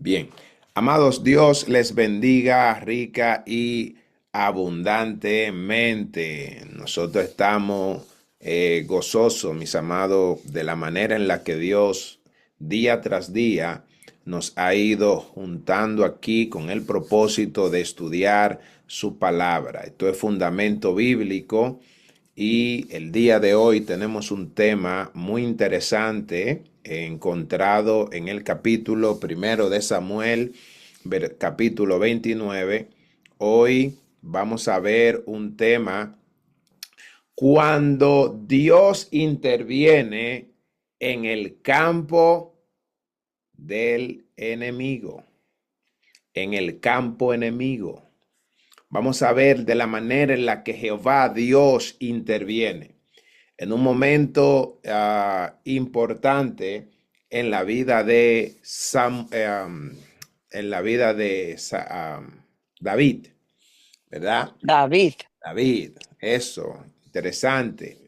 Bien, amados, Dios les bendiga rica y abundantemente. Nosotros estamos gozosos, mis amados, de la manera en la que Dios día tras día nos ha ido juntando aquí con el propósito de estudiar su palabra. Esto es fundamento bíblico. Y el día de hoy tenemos un tema muy interesante encontrado en el capítulo primero de Samuel, capítulo 29. Hoy vamos a ver un tema cuando Dios interviene en el campo del enemigo, en el campo enemigo. Vamos a ver de la manera en la que Jehová Dios interviene en un momento importante en la vida de en la vida de David, ¿verdad? David, David, eso, interesante.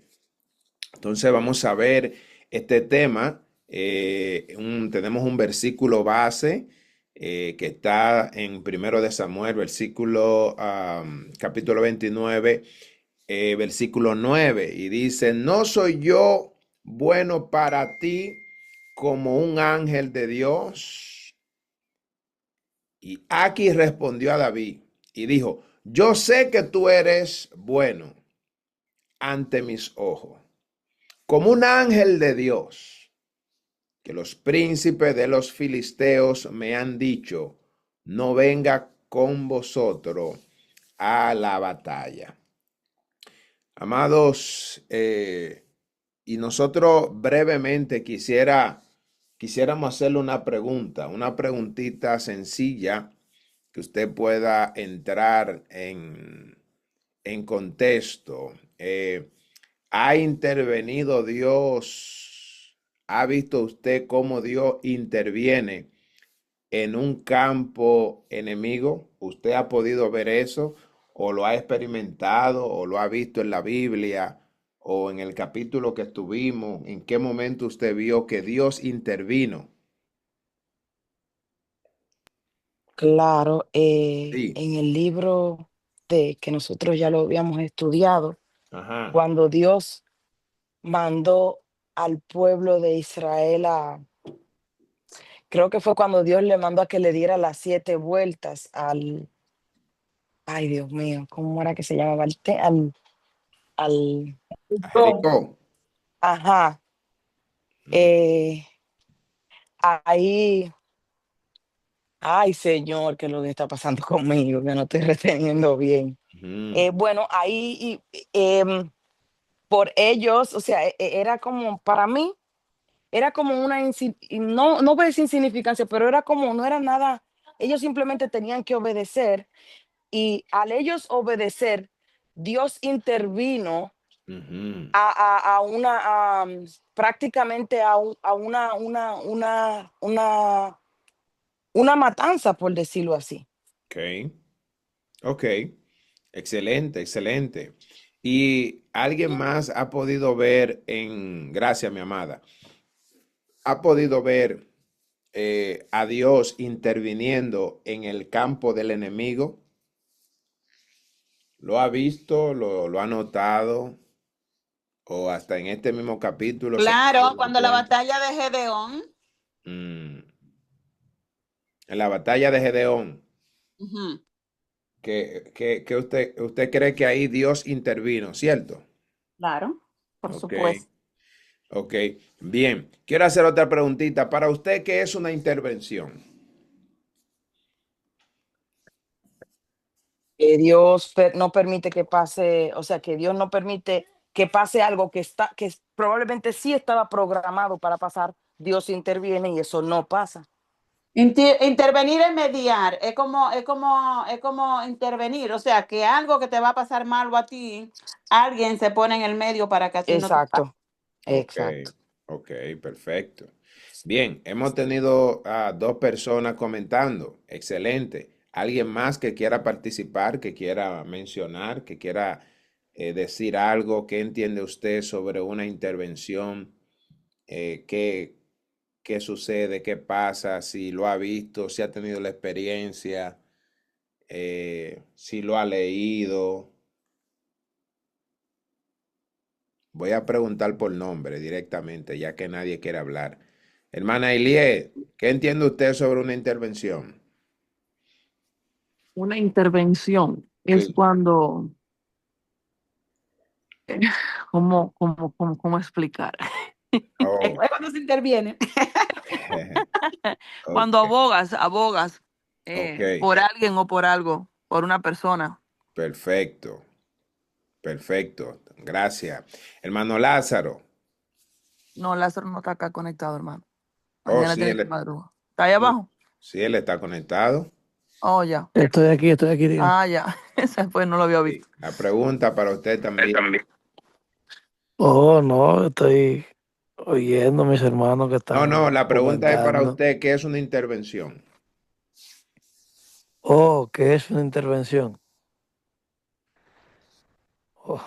Entonces vamos a ver este tema. Tenemos un versículo base que está en Primero de Samuel, capítulo 29, versículo 9, y dice: no soy yo bueno para ti como un ángel de Dios. Y Aquí respondió a David y dijo: yo sé que tú eres bueno ante mis ojos, como un ángel de Dios, que los príncipes de los filisteos me han dicho: no venga con vosotros a la batalla. Amados, y nosotros brevemente quisiéramos hacerle una preguntita sencilla que usted pueda entrar en contexto. ¿Ha intervenido Dios? ¿Ha visto usted cómo Dios interviene en un campo enemigo? ¿Usted ha podido ver eso? ¿O lo ha experimentado? ¿O lo ha visto en la Biblia? ¿O en el capítulo que estuvimos? ¿En qué momento usted vio que Dios intervino? claro, Sí. en el libro de que nosotros ya lo habíamos estudiado, Ajá. cuando Dios mandó al pueblo de Israel creo que fue cuando Dios le mandó a que le diera las 7 vueltas ay Dios mío, ¿cómo era que se llamaba? Al, A Jericó. ajá, Mm, eh, ahí, ay Señor, ¿qué es lo que está pasando conmigo? Que no estoy reteniendo bien. ujú, Bueno, ahí, por ellos, o sea, era como, para mí, era como una, no voy a decir insignificancia, pero era como, no era nada, ellos simplemente tenían que obedecer y al ellos obedecer, Dios intervino ujú. prácticamente a una matanza, por decirlo así. Ok, ok. Excelente, excelente. ¿Y alguien más ha podido ver gracias, mi amada, ha podido ver a Dios interviniendo en el campo del enemigo? ¿Lo ha visto? ¿Lo ha notado? ¿O hasta en este mismo capítulo se puede Claro, dar cuando la cuenta? batalla de Gedeón, Mm, En la batalla de Gedeón, ujú, que usted cree que ahí Dios intervino, ¿cierto? claro, por Ok, supuesto. ok. Bien, quiero hacer otra preguntita. Para usted, ¿qué es una intervención? Que Dios no permite que pase, o sea, que Dios no permite que pase algo probablemente sí estaba programado para pasar, Dios interviene y eso no pasa. Intervenir es mediar, es como intervenir, o sea, que algo que te va a pasar malo a ti, alguien se pone en el medio para que a ti no te pase. Exacto, Ok, exacto. ok, perfecto. Bien, hemos tenido a dos personas comentando. Excelente. ¿Alguien más que quiera participar, que quiera mencionar, que quiera decir algo? ¿Qué entiende usted sobre una intervención? ¿Qué? qué sucede, qué pasa, si lo ha visto, si ha tenido la experiencia, si lo ha leído. Voy a preguntar por nombre directamente, ya que nadie quiere hablar. Hermana Ilie, ¿qué entiende usted sobre una intervención? Una intervención es Sí. cuando, eh, ¿cómo explicar? Oh, Es cuando se interviene. Cuando ok, abogas ok, por alguien o por algo, por una persona. perfecto, perfecto. Gracias. Hermano Lázaro. No, Lázaro no está acá conectado, hermano. Oh, Mañana sí, tiene que madrugar. ¿Está ahí sí, abajo? sí, él está conectado. Oh, ya. Estoy aquí, dígame. Ah, ya. Ese pues no lo había Sí. visto. La pregunta para usted también. Oh, no, estoy oyendo a mis hermanos que No, no, están la pregunta es para comentando. usted, ¿qué es una intervención? Oh, ¿qué es una intervención? Oh,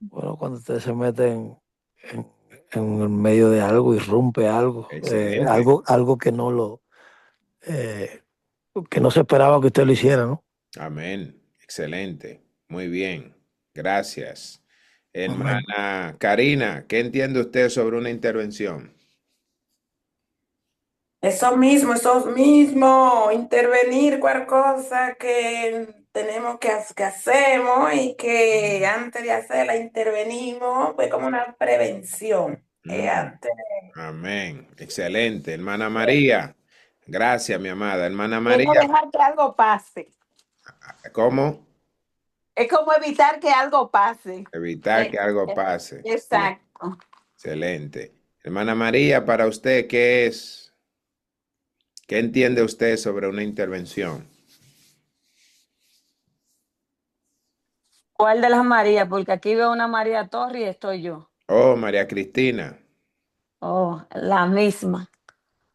bueno, cuando ustedes se meten en, en el medio de algo, irrumpe algo, Excelente. algo eh, que no se esperaba que usted lo hiciera, ¿no? Amén. Excelente. Muy bien. Gracias. Amén. Hermana Karina, ¿qué entiende usted sobre una intervención? Eso mismo, intervenir cualquier cosa que tenemos que hacemos y que antes de hacerla intervenimos, pues como una prevención. Mm, Antes amén. Excelente. Hermana María. Gracias, mi amada. Hermana Es no María, dejar que algo pase. ¿cómo? Es como evitar que algo pase. Evitar que algo Eh, pase. Bien. Exacto. Excelente. Hermana María, para usted, ¿qué es? ¿Qué entiende usted sobre una intervención? ¿Cuál de las Marías? Porque aquí veo una María Torres y estoy yo. Oh, María Cristina. Oh, la misma.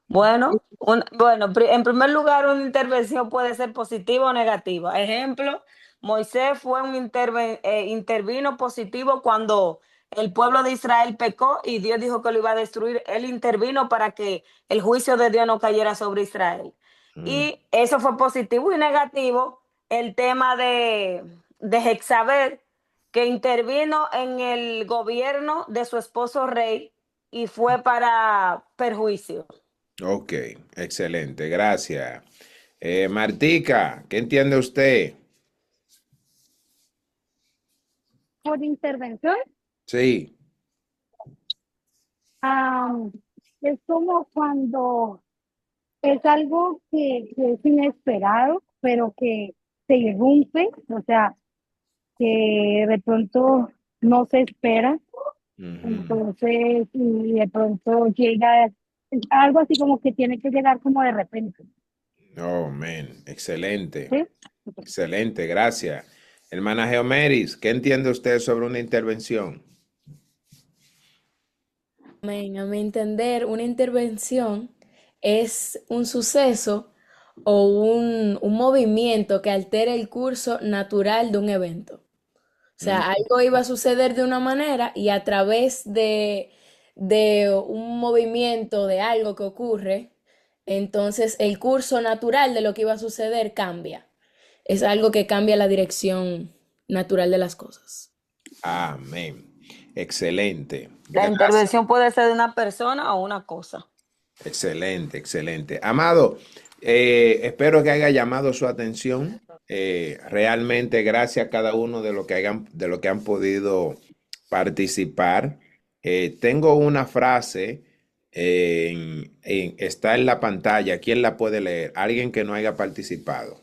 Bueno, en primer lugar, una intervención puede ser positiva o negativa. Ejemplo, Moisés fue intervino positivo cuando el pueblo de Israel pecó y Dios dijo que lo iba a destruir. Él intervino para que el juicio de Dios no cayera sobre Israel. Mm, Y eso fue positivo y negativo. El tema de Jezabel, que intervino en el gobierno de su esposo rey y fue para perjuicio. ok, excelente, gracias. Martica, ¿qué entiende usted? Por intervención, Sí. ah, es como cuando es algo que es inesperado, pero que se irrumpe, o sea, que de pronto no se espera, Ujú. entonces, y de pronto llega, es algo así como que tiene que llegar como de repente, Oh, man, excelente, ¿sí? excelente, gracias. Hermana Geomeris, ¿qué entiende usted sobre una intervención? A mi entender, una intervención es un suceso o un movimiento que altera el curso natural de un evento. O Mm, sea, algo iba a suceder de una manera y a través de un movimiento, de algo que ocurre, entonces el curso natural de lo que iba a suceder cambia. Es algo que cambia la dirección natural de las cosas. amén. Excelente, La gracias. intervención puede ser de una persona o una cosa. Excelente, excelente. Amado, espero que haya llamado su atención. Realmente, gracias a cada uno de lo que han podido participar. Tengo una frase, está en la pantalla. ¿Quién la puede leer? Alguien que no haya participado.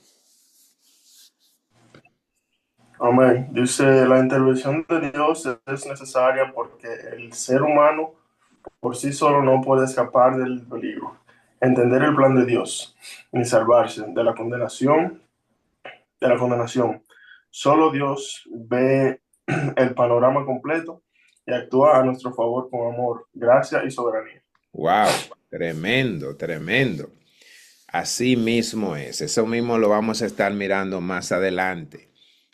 Amén. Dice, la intervención de Dios es necesaria porque el ser humano por sí solo no puede escapar del peligro, entender el plan de Dios, ni salvarse de la condenación. Solo Dios ve el panorama completo y actúa a nuestro favor con amor, gracia y soberanía. Wow, tremendo, tremendo. Así mismo es. Eso mismo lo vamos a estar mirando más adelante,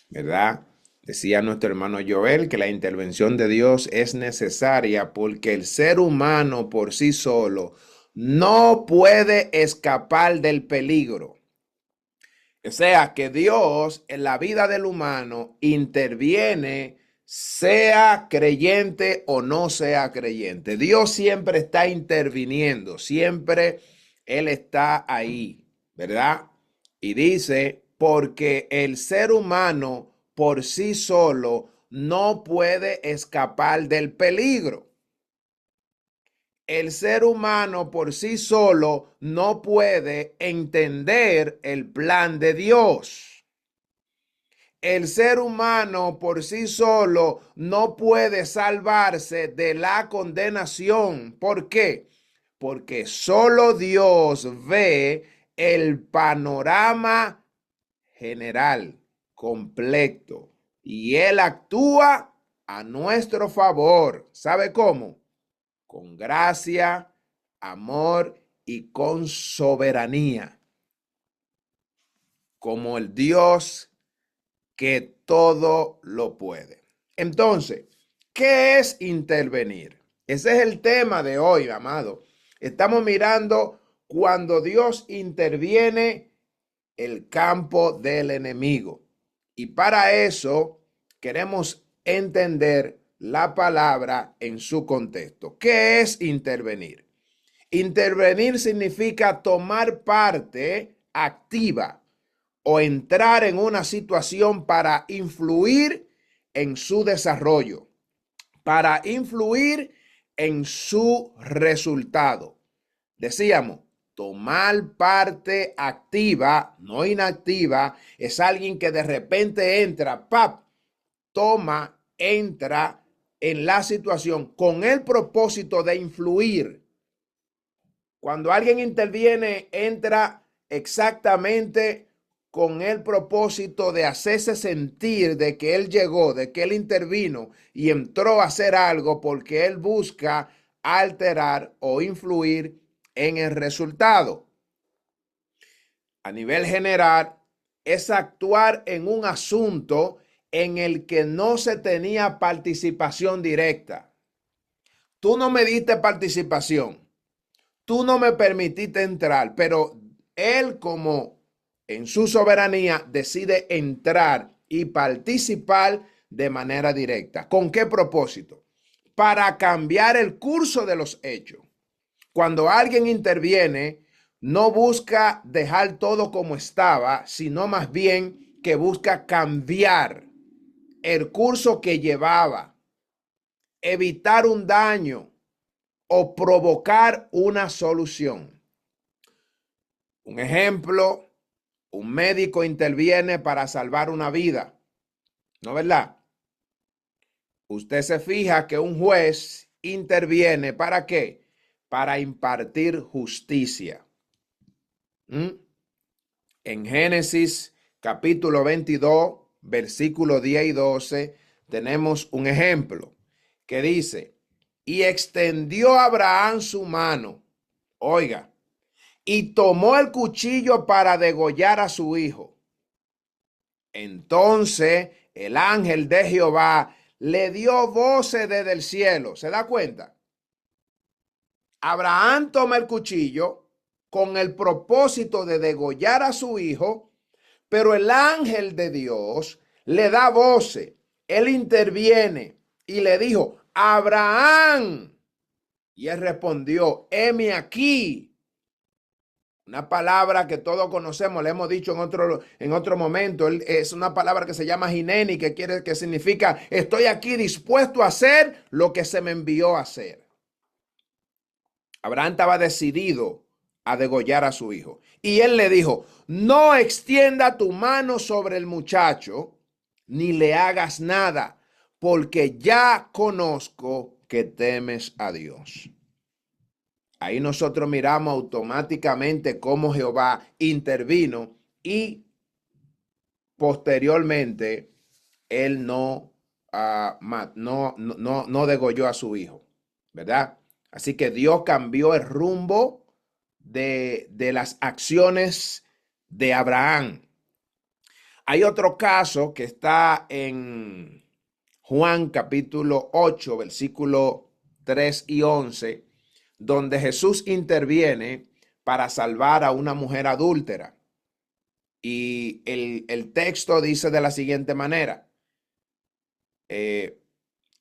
¿verdad? Decía nuestro hermano Joel que la intervención de Dios es necesaria porque el ser humano por sí solo no puede escapar del peligro. O sea, que Dios en la vida del humano interviene, sea creyente o no sea creyente. Dios siempre está interviniendo, siempre Él está ahí, ¿verdad? Y dice, porque el ser humano por sí solo no puede escapar del peligro. El ser humano por sí solo no puede entender el plan de Dios. El ser humano por sí solo no puede salvarse de la condenación. ¿Por qué? Porque solo Dios ve el panorama general, completo, y Él actúa a nuestro favor. ¿Sabe cómo? Con gracia, amor y con soberanía, como el Dios que todo lo puede. Entonces, ¿qué es intervenir? Ese es el tema de hoy, amado. Estamos mirando cuando Dios interviene el campo del enemigo. Y para eso queremos entender la palabra en su contexto. ¿Qué es intervenir? Intervenir significa tomar parte activa o entrar en una situación para influir en su desarrollo, para influir en su resultado. Decíamos, tomar parte activa, no inactiva, es alguien que de repente entra, entra en la situación con el propósito de influir. Cuando alguien interviene, entra exactamente con el propósito de hacerse sentir de que él llegó, de que él intervino y entró a hacer algo porque él busca alterar o influir en el resultado. A nivel general, es actuar en un asunto en el que no se tenía participación directa. Tú no me diste participación, tú no me permitiste entrar, pero él, como en su soberanía, decide entrar y participar de manera directa. ¿Con qué propósito? Para cambiar el curso de los hechos. Cuando alguien interviene, no busca dejar todo como estaba, sino más bien que busca cambiar el curso que llevaba, evitar un daño o provocar una solución. Un ejemplo, un médico interviene para salvar una vida, ¿no es verdad? Usted se fija que un juez interviene, ¿para qué? Para impartir justicia. En Génesis capítulo 22, versículos 10 y 12, tenemos un ejemplo que dice, y extendió Abraham su mano, oiga, y tomó el cuchillo para degollar a su hijo. Entonces el ángel de Jehová le dio voces desde el cielo. ¿Se da cuenta? Abraham toma el cuchillo con el propósito de degollar a su hijo, pero el ángel de Dios le da voces. Él interviene y le dijo, Abraham. Y él respondió, heme aquí. Una palabra que todos conocemos, le hemos dicho en otro momento, es una palabra que se llama hineni, que significa estoy aquí dispuesto a hacer lo que se me envió a hacer. Abraham estaba decidido a degollar a su hijo. Y él le dijo, no extienda tu mano sobre el muchacho, ni le hagas nada, porque ya conozco que temes a Dios. Ahí nosotros miramos automáticamente cómo Jehová intervino y posteriormente él no degolló a su hijo, ¿verdad? Así que Dios cambió el rumbo de las acciones de Abraham. Hay otro caso que está en Juan capítulo 8, versículo 3 y 11, donde Jesús interviene para salvar a una mujer adúltera. Y el texto dice de la siguiente manera.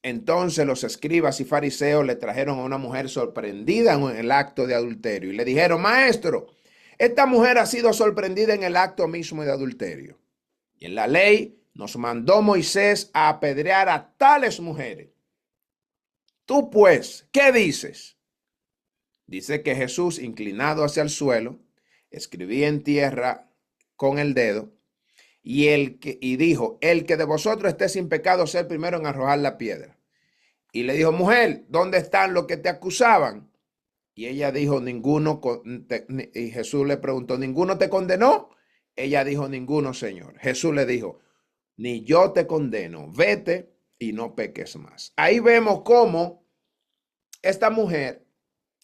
Entonces los escribas y fariseos le trajeron a una mujer sorprendida en el acto de adulterio y le dijeron: Maestro, esta mujer ha sido sorprendida en el acto mismo de adulterio. Y en la ley nos mandó Moisés a apedrear a tales mujeres. Tú pues, ¿qué dices? Dice que Jesús, inclinado hacia el suelo, escribía en tierra con el dedo y dijo: el que de vosotros esté sin pecado, sea el primero en arrojar la piedra. Y le dijo: mujer, ¿dónde están los que te acusaban? Y ella dijo: ninguno. Y Jesús le preguntó: ¿ninguno te condenó? Ella dijo: ninguno, Señor. Jesús le dijo: ni yo te condeno, vete y no peques más. Ahí vemos cómo esta mujer,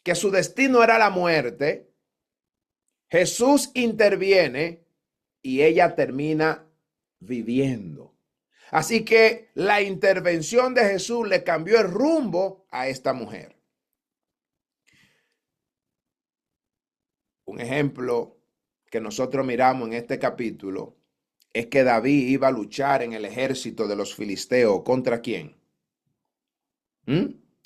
que su destino era la muerte, Jesús interviene y ella termina viviendo. Así que la intervención de Jesús le cambió el rumbo a esta mujer. Un ejemplo que nosotros miramos en este capítulo es que David iba a luchar en el ejército de los filisteos. ¿Contra quién?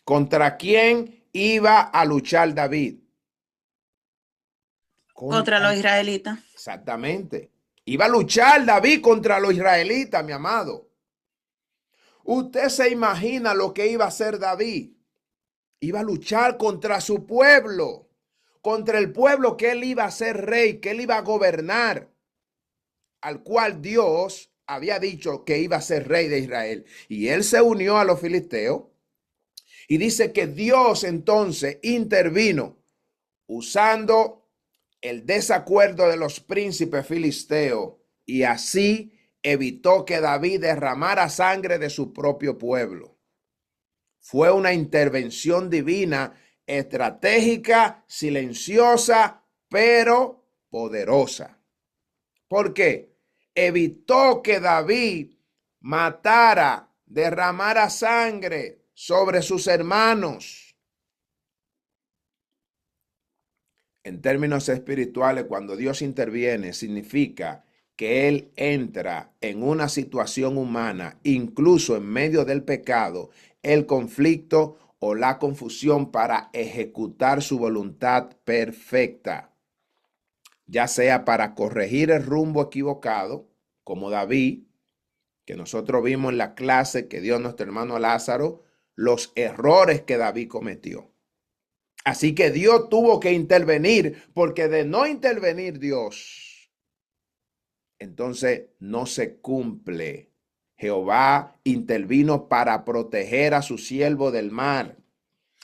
¿Contra quién iba a luchar David? Contra los israelitas. Exactamente. Iba a luchar David contra los israelitas, mi amado. Usted se imagina lo que iba a hacer David. Iba a luchar contra su pueblo, contra el pueblo que él iba a ser rey, que él iba a gobernar, al cual Dios había dicho que iba a ser rey de Israel. Y él se unió a los filisteos y dice que Dios entonces intervino usando el desacuerdo de los príncipes filisteos y así evitó que David derramara sangre de su propio pueblo. Fue una intervención divina, estratégica, silenciosa, pero poderosa. ¿Por qué? Evitó que David matara, derramara sangre sobre sus hermanos. En términos espirituales, cuando Dios interviene, significa que Él entra en una situación humana, incluso en medio del pecado, el conflicto o la confusión, para ejecutar su voluntad perfecta, ya sea para corregir el rumbo equivocado, como David, que nosotros vimos en la clase que dio nuestro hermano Lázaro, los errores que David cometió. Así que Dios tuvo que intervenir, porque de no intervenir Dios, entonces no se cumple. Jehová intervino para proteger a su siervo del mal.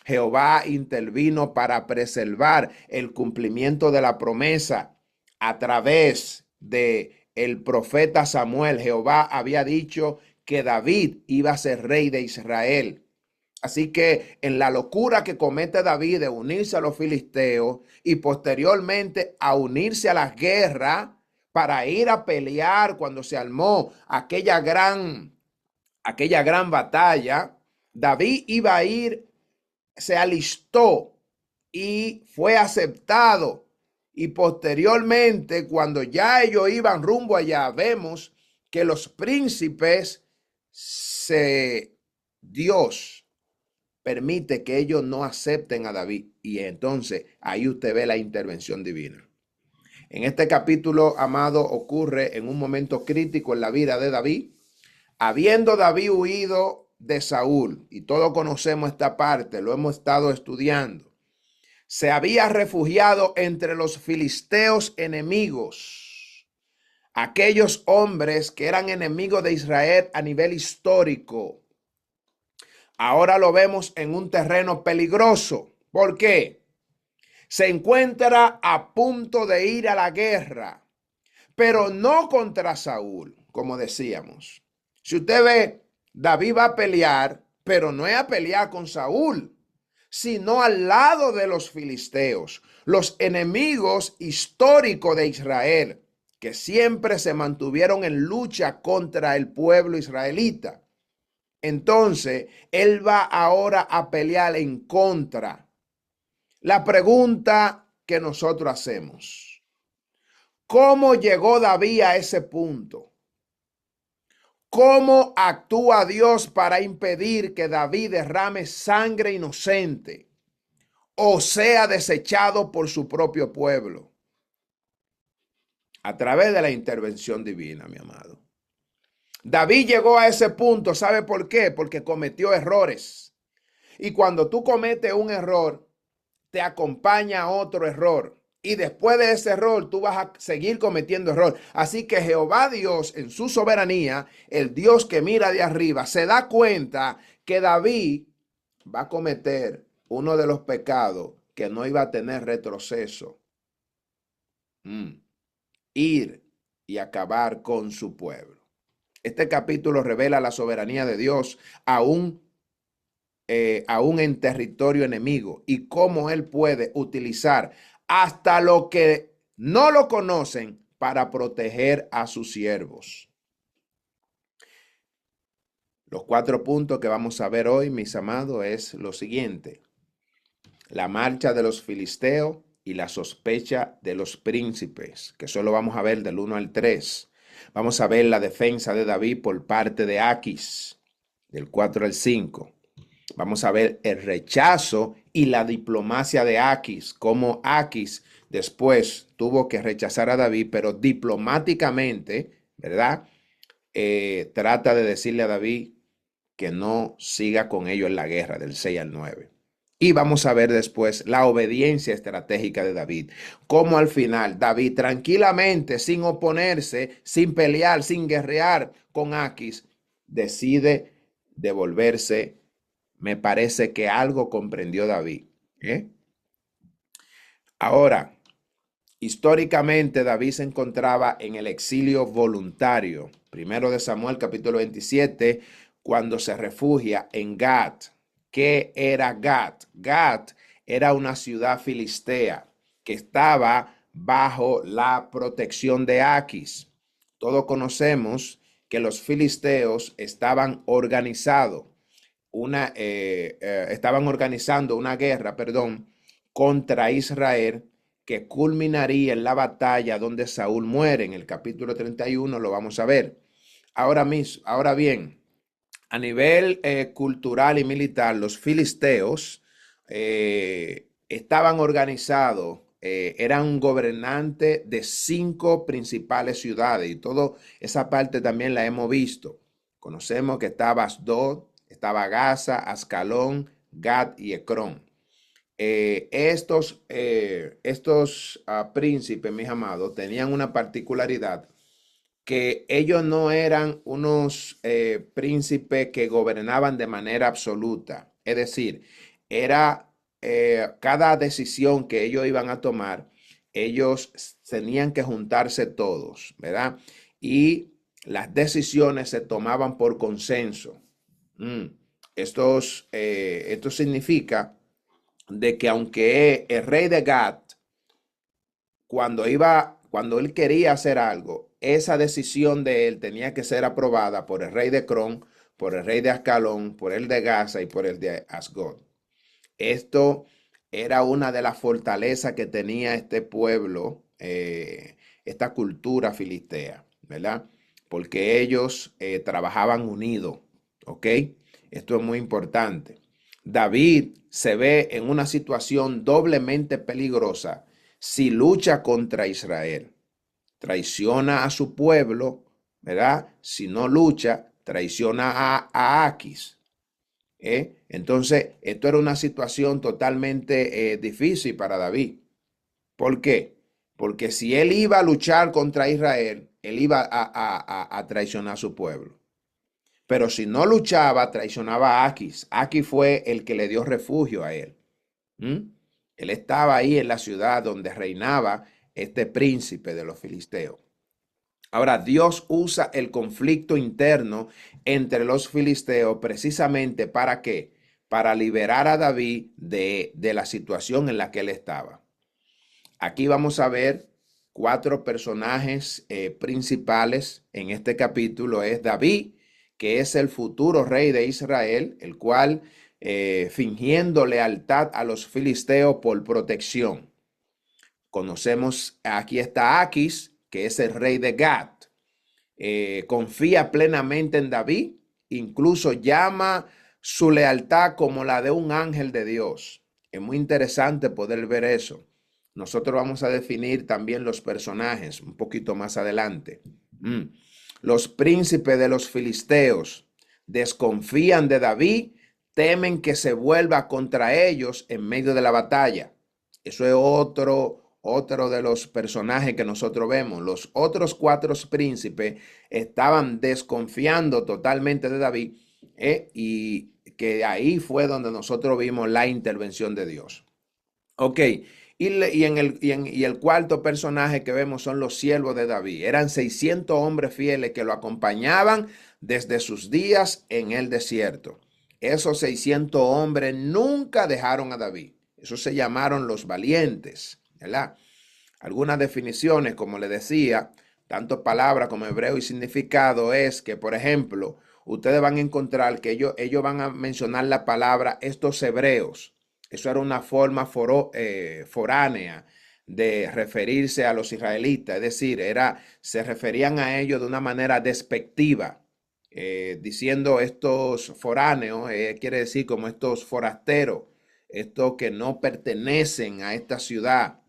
Jehová intervino para preservar el cumplimiento de la promesa a través de el profeta Samuel. Jehová había dicho que David iba a ser rey de Israel. Así que en la locura que comete David de unirse a los filisteos y posteriormente a unirse a las guerras para ir a pelear cuando se armó aquella gran batalla, David iba a ir, se alistó y fue aceptado. Y posteriormente, cuando ya ellos iban rumbo allá, vemos que los príncipes, Dios permite que ellos no acepten a David. Y entonces ahí usted ve la intervención divina. En este capítulo, amado, ocurre en un momento crítico en la vida de David. Habiendo David huido de Saúl, y todos conocemos esta parte, lo hemos estado estudiando, se había refugiado entre los filisteos enemigos, aquellos hombres que eran enemigos de Israel a nivel histórico. Ahora lo vemos en un terreno peligroso. ¿Por qué? Se encuentra a punto de ir a la guerra, pero no contra Saúl, como decíamos. Si usted ve, David va a pelear, pero no es a pelear con Saúl, sino al lado de los filisteos, los enemigos históricos de Israel. que siempre se mantuvieron en lucha contra el pueblo israelita. Entonces, él va ahora a pelear en contra. La pregunta que nosotros hacemos: ¿cómo llegó David a ese punto? ¿Cómo actúa Dios para impedir que David derrame sangre inocente o sea desechado por su propio pueblo? A través de la intervención divina, mi amado. David llegó a ese punto, ¿sabe por qué? Porque cometió errores. Y cuando tú cometes un error, te acompaña otro error. Y después de ese error, tú vas a seguir cometiendo error. Así que Jehová Dios, en su soberanía, el Dios que mira de arriba, se da cuenta que David va a cometer uno de los pecados que no iba a tener retroceso. Ir y acabar con su pueblo. Este capítulo revela la soberanía de Dios aún en territorio enemigo y cómo él puede utilizar hasta lo que no lo conocen para proteger a sus siervos. Los 4 puntos que vamos a ver hoy, mis amados, es lo siguiente: la marcha de los filisteos y la sospecha de los príncipes, que solo vamos a ver del 1 al 3. Vamos a ver la defensa de David por parte de Aquis, del 4 al 5. Vamos a ver el rechazo y la diplomacia de Aquis, cómo Aquis después tuvo que rechazar a David, pero diplomáticamente, ¿verdad? Trata de decirle a David que no siga con ellos en la guerra, del 6 al 9. Y vamos a ver después la obediencia estratégica de David. Cómo al final David tranquilamente, sin oponerse, sin pelear, sin guerrear con Aquis, decide devolverse. Me parece que algo comprendió David. Ahora, históricamente David se encontraba en el exilio voluntario. Primero de Samuel, capítulo 27, cuando se refugia en Gat. ¿Qué era Gat? Gat era una ciudad filistea que estaba bajo la protección de Aquis. Todos conocemos que los filisteos estaban organizando una guerra, contra Israel, que culminaría en la batalla donde Saúl muere. En el capítulo 31 lo vamos a ver. Ahora bien, a nivel cultural y militar, los filisteos estaban organizados, eran gobernantes de 5 principales ciudades, y toda esa parte también la hemos visto. Conocemos que estaba Asdod, estaba Gaza, Ascalón, Gat y Ecrón. Estos príncipes, mis amados, tenían una particularidad, que ellos no eran unos príncipes que gobernaban de manera absoluta. Es decir, era cada decisión que ellos iban a tomar, ellos tenían que juntarse todos, ¿verdad? Y las decisiones se tomaban por consenso. Esto significa de que aunque el rey de Gat, cuando él quería hacer algo, esa decisión de él tenía que ser aprobada por el rey de Ecrón, por el rey de Ascalón, por el de Gaza y por el de Asdod. Esto era una de las fortalezas que tenía este pueblo, esta cultura filistea, ¿verdad? Porque ellos trabajaban unidos, ¿ok? Esto es muy importante. David se ve en una situación doblemente peligrosa si lucha contra Israel. Traiciona a su pueblo, ¿verdad? Si no lucha, traiciona a Aquis. Entonces, esto era una situación totalmente difícil para David. ¿Por qué? Porque si él iba a luchar contra Israel, él iba a traicionar a su pueblo. Pero si no luchaba, traicionaba a Aquis. Aquis fue el que le dio refugio a él. Él estaba ahí en la ciudad donde reinaba este príncipe de los filisteos. Ahora, Dios usa el conflicto interno entre los filisteos precisamente ¿para qué? Para liberar a David de la situación en la que él estaba. Aquí vamos a ver cuatro personajes principales en este capítulo. Es David, que es el futuro rey de Israel, el cual fingiendo lealtad a los filisteos por protección. Conocemos, aquí está Aquis, que es el rey de Gat. Confía plenamente en David, incluso llama su lealtad como la de un ángel de Dios. Es muy interesante poder ver eso. Nosotros vamos a definir también los personajes un poquito más adelante. Los príncipes de los filisteos desconfían de David, temen que se vuelva contra ellos en medio de la batalla. Eso es otro de los personajes que nosotros vemos. Los otros cuatro príncipes estaban desconfiando totalmente de David, y que ahí fue donde nosotros vimos la intervención de Dios. Ok, y el cuarto personaje que vemos son los siervos de David. Eran 600 hombres fieles que lo acompañaban desde sus días en el desierto. Esos 600 hombres nunca dejaron a David. Esos se llamaron los valientes, ¿verdad? Algunas definiciones, como le decía, tanto palabra como hebreo y significado, es que, por ejemplo, ustedes van a encontrar que ellos van a mencionar la palabra estos hebreos. Eso era una forma foránea de referirse a los israelitas, es decir, se referían a ellos de una manera despectiva, diciendo estos foráneos, quiere decir como estos forasteros, estos que no pertenecen a esta ciudad,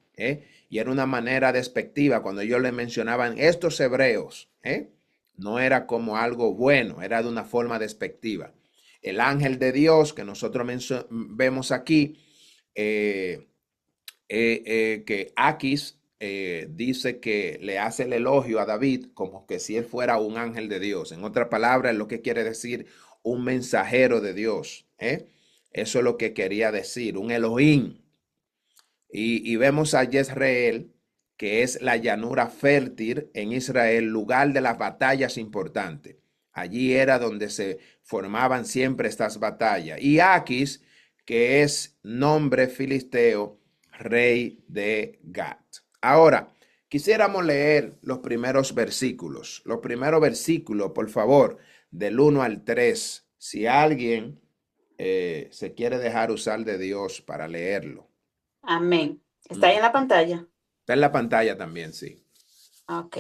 y era una manera despectiva cuando ellos le mencionaban estos hebreos, no era como algo bueno, era de una forma despectiva. El ángel de Dios que nosotros vemos aquí, que Aquis dice que le hace el elogio a David como que si él fuera un ángel de Dios. En otras palabras, es lo que quiere decir un mensajero de Dios. Eso es lo que quería decir, un Elohim. Y vemos a Jezreel, que es la llanura fértil en Israel, lugar de las batallas importantes. Allí era donde se formaban siempre estas batallas. Y Aquis, que es nombre filisteo, rey de Gat. Ahora, quisiéramos leer los primeros versículos. Los primeros versículos, por favor, del 1 al 3. Si alguien se quiere dejar usar de Dios para leerlo. Amén. ¿Está ahí en la pantalla? Está en la pantalla también, sí. Ok.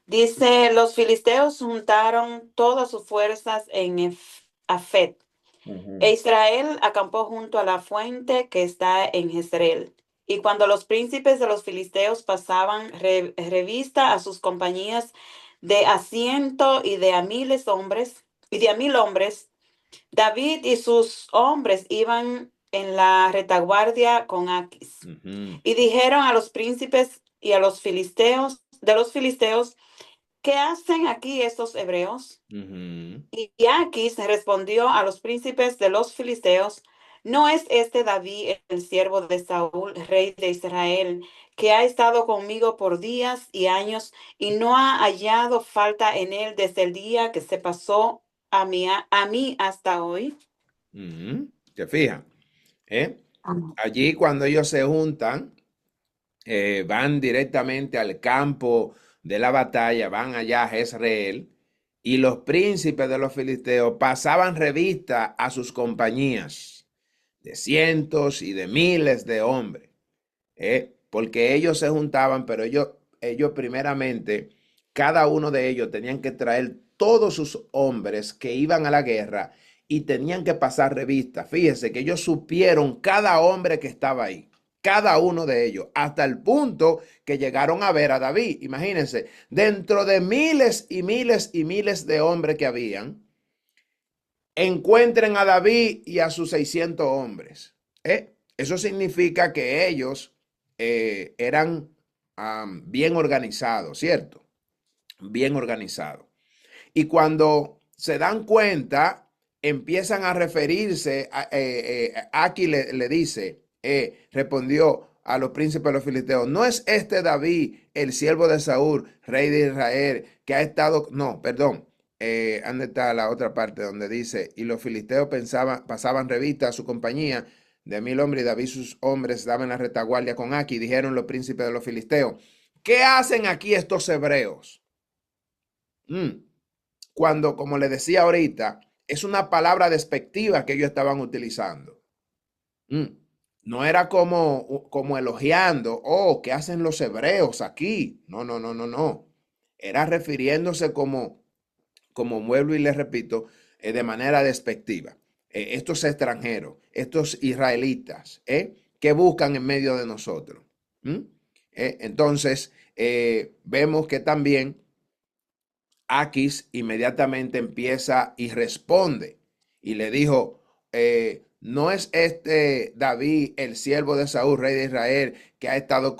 Dice, los filisteos juntaron todas sus fuerzas en Afet. E Israel acampó junto a la fuente que está en Jezreel. Y cuando los príncipes de los filisteos pasaban revista a sus compañías de a 100 y de a 1000 hombres, David y sus hombres iban en la retaguardia con Aquis. Y dijeron a los príncipes y a los filisteos, ¿qué hacen aquí estos hebreos? Y Aquis respondió a los príncipes de los filisteos, ¿no es este David el siervo de Saúl, rey de Israel, que ha estado conmigo por días y años y no ha hallado falta en él desde el día que se pasó a mí hasta hoy? ¿Se fijan? Allí cuando ellos se juntan, van directamente al campo de la batalla, van allá a Jezreel, y los príncipes de los filisteos pasaban revista a sus compañías de cientos y de miles de hombres, porque ellos se juntaban, pero ellos primeramente, cada uno de ellos tenían que traer todos sus hombres que iban a la guerra y tenían que pasar revista. Fíjense que ellos supieron cada hombre que estaba ahí, cada uno de ellos, hasta el punto que llegaron a ver a David. Imagínense, dentro de miles y miles y miles de hombres que habían, encuentren a David y a sus 600 hombres. Eso significa que ellos eran bien organizados, ¿cierto? Bien organizados. Y cuando se dan cuenta, empiezan a referirse, aquí le dice, respondió a los príncipes de los filisteos, ¿no es este David, el siervo de Saúl, rey de Israel, que ha estado, no, perdón, ¿dónde está la otra parte donde dice, y los filisteos pasaban revista a su compañía de 1000 hombres, y David y sus hombres daban la retaguardia con Aquis? Dijeron los príncipes de los filisteos, ¿qué hacen aquí estos hebreos? Cuando, como le decía ahorita, es una palabra despectiva que ellos estaban utilizando. No era como elogiando, oh, ¿qué hacen los hebreos aquí? No, no, no, no, no. Era refiriéndose como vuelvo y les repito, de manera despectiva. Estos extranjeros, estos israelitas, que buscan en medio de nosotros. Entonces, vemos que también Aquis inmediatamente empieza y responde y le dijo, ¿no es este David, el siervo de Saúl, rey de Israel, que ha estado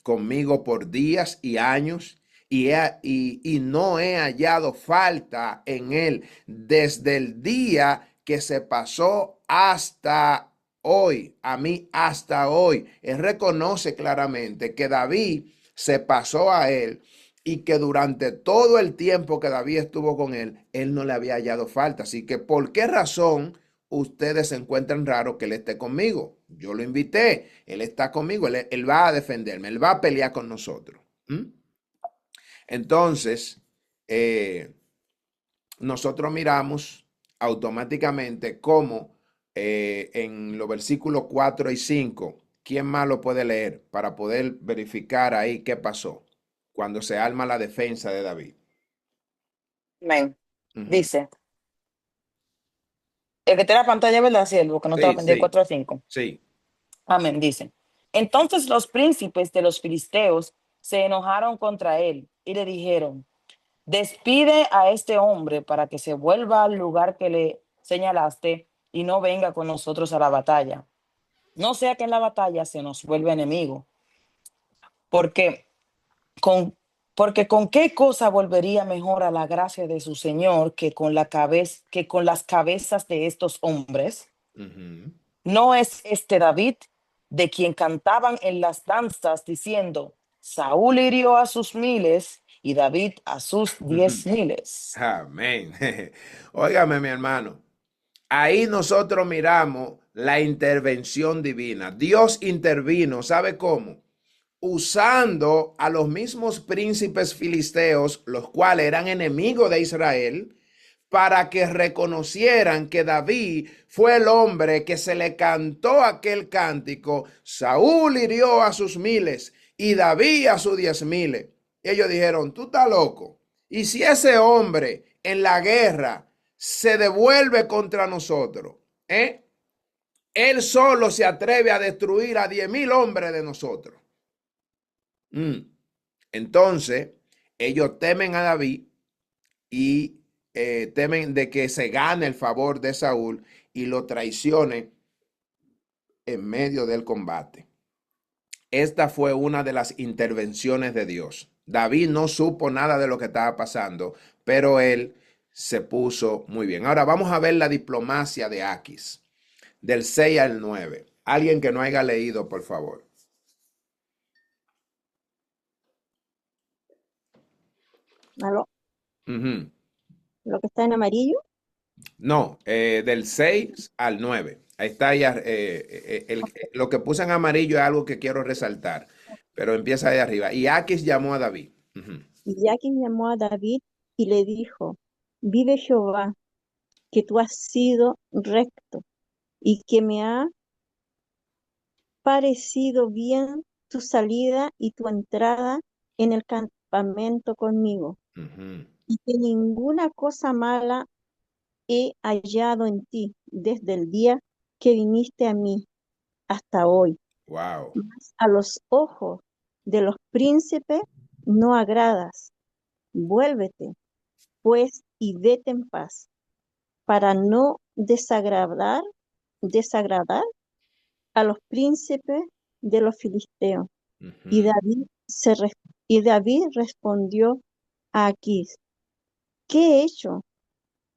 conmigo por días y años? Y no he hallado falta en él desde el día que se pasó hasta hoy, a mí hasta hoy. Él reconoce claramente que David se pasó a él y que durante todo el tiempo que David estuvo con él no le había hallado falta. Así que, ¿por qué razón ustedes se encuentran raro que él esté conmigo? Yo lo invité, él está conmigo, él va a defenderme, él va a pelear con nosotros. Entonces, nosotros miramos automáticamente cómo en los versículos 4 y 5, ¿quién más lo puede leer para poder verificar ahí qué pasó cuando se arma la defensa de David? Amén. Dice, el que tiene la pantalla, ¿verdad, siervo? Que no estaba Sí, pendiente, sí, 4 a 5. sí. Amén, dice. Entonces los príncipes de los filisteos se enojaron contra él y le dijeron, despide a este hombre para que se vuelva al lugar que le señalaste y no venga con nosotros a la batalla. No sea que en la batalla se nos vuelva enemigo. Porque porque con qué cosa volvería mejor a la gracia de su Señor que con las cabezas de estos hombres. ¿No es este David de quien cantaban en las danzas diciendo, Saúl hirió a sus miles y David a sus 10,000? Amén. Óigame, mi hermano. Ahí nosotros miramos la intervención divina. Dios intervino, ¿sabe cómo? Usando a los mismos príncipes filisteos, los cuales eran enemigos de Israel, para que reconocieran que David fue el hombre que se le cantó aquel cántico. Saúl hirió a sus miles y David a sus 10,000. Ellos dijeron, tú estás loco. Y si ese hombre en la guerra se devuelve contra nosotros, él solo se atreve a destruir a 10,000 hombres de nosotros. Entonces, ellos temen a David y temen de que se gane el favor de Saúl y lo traicione en medio del combate. Esta fue una de las intervenciones de Dios. David no supo nada de lo que estaba pasando, pero él se puso muy bien. Ahora vamos a ver la diplomacia de Aquis, del 6 al 9. Alguien que no haya leído, por favor. ¿Aló? ¿Lo que está en amarillo? No, del 6 al 9. Ahí está ya. Lo que puse en amarillo es algo que quiero resaltar, pero empieza de arriba. Y Aquis llamó a David. Y Jaquín llamó a David y le dijo, vive Jehová, que tú has sido recto y que me ha parecido bien tu salida y tu entrada en el campamento conmigo, y que ninguna cosa mala he hallado en ti desde el día que viniste a mí hasta hoy. Wow. Mas a los ojos de los príncipes no agradas. Vuélvete, pues, y vete en paz, para no desagradar a los príncipes de los filisteos. Y David respondió a Aquis, ¿qué he hecho?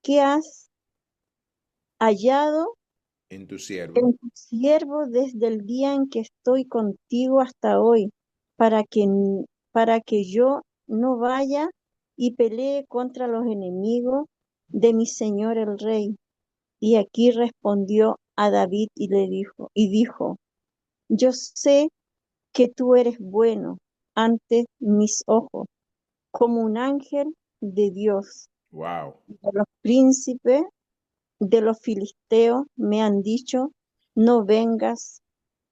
¿Qué has hallado En tu siervo. en tu siervo desde el día en que estoy contigo hasta hoy, para que yo no vaya y pelee contra los enemigos de mi señor el rey? Y aquí respondió a David y dijo, yo sé que tú eres bueno ante mis ojos, como un ángel de Dios. Wow. Los príncipes de los filisteos me han dicho, no vengas,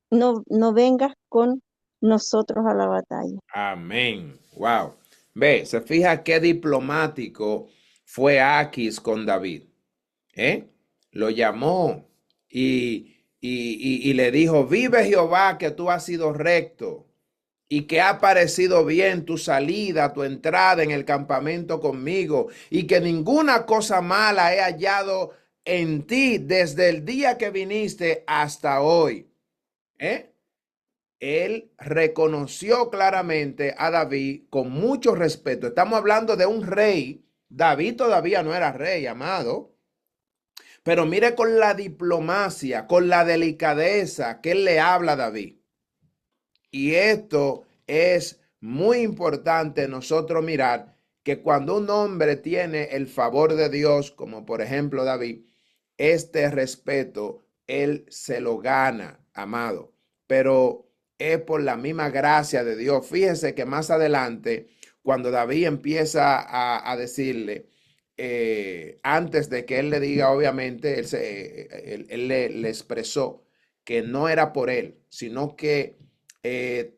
no vengas con nosotros a la batalla. Amén. Wow. Ve, se fija qué diplomático fue Aquis con David. ¿Eh? Lo llamó y le dijo, vive Jehová que tú has sido recto y que ha parecido bien tu salida, tu entrada en el campamento conmigo y que ninguna cosa mala he hallado en ti desde el día que viniste hasta hoy. Él reconoció claramente a David con mucho respeto. Estamos hablando de un rey. David todavía no era rey, amado. Pero mire con la diplomacia, con la delicadeza que él le habla a David. Y esto es muy importante nosotros mirar que cuando un hombre tiene el favor de Dios, como por ejemplo David, este respeto él se lo gana, amado. Pero es por la misma gracia de Dios. Fíjese que más adelante, cuando David empieza a decirle, antes de que él le diga, obviamente, él le expresó que no era por él, sino que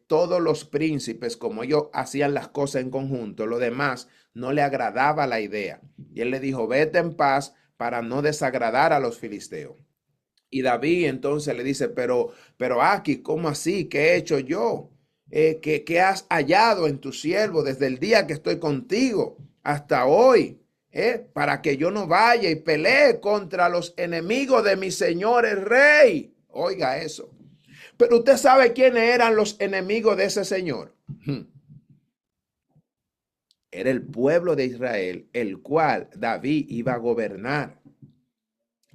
todos los príncipes, como ellos hacían las cosas en conjunto, lo demás no le agradaba la idea. Y él le dijo, vete en paz para no desagradar a los filisteos. Y David entonces le dice, pero aquí, ¿cómo así? ¿Qué he hecho yo? ¿Qué has hallado en tu siervo desde el día que estoy contigo hasta hoy? Para que yo no vaya y pelee contra los enemigos de mi señor el rey. Oiga eso. Pero usted sabe quiénes eran los enemigos de ese señor. Era el pueblo de Israel, el cual David iba a gobernar.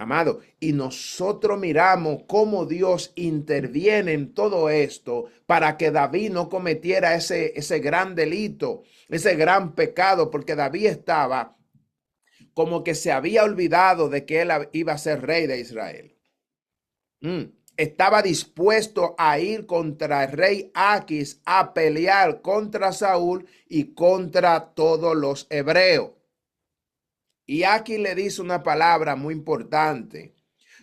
Amado, y nosotros miramos cómo Dios interviene en todo esto para que David no cometiera ese gran delito, ese gran pecado, porque David estaba como que se había olvidado de que él iba a ser rey de Israel. Estaba dispuesto a ir contra el rey Aquis a pelear contra Saúl y contra todos los hebreos. Y aquí le dice una palabra muy importante.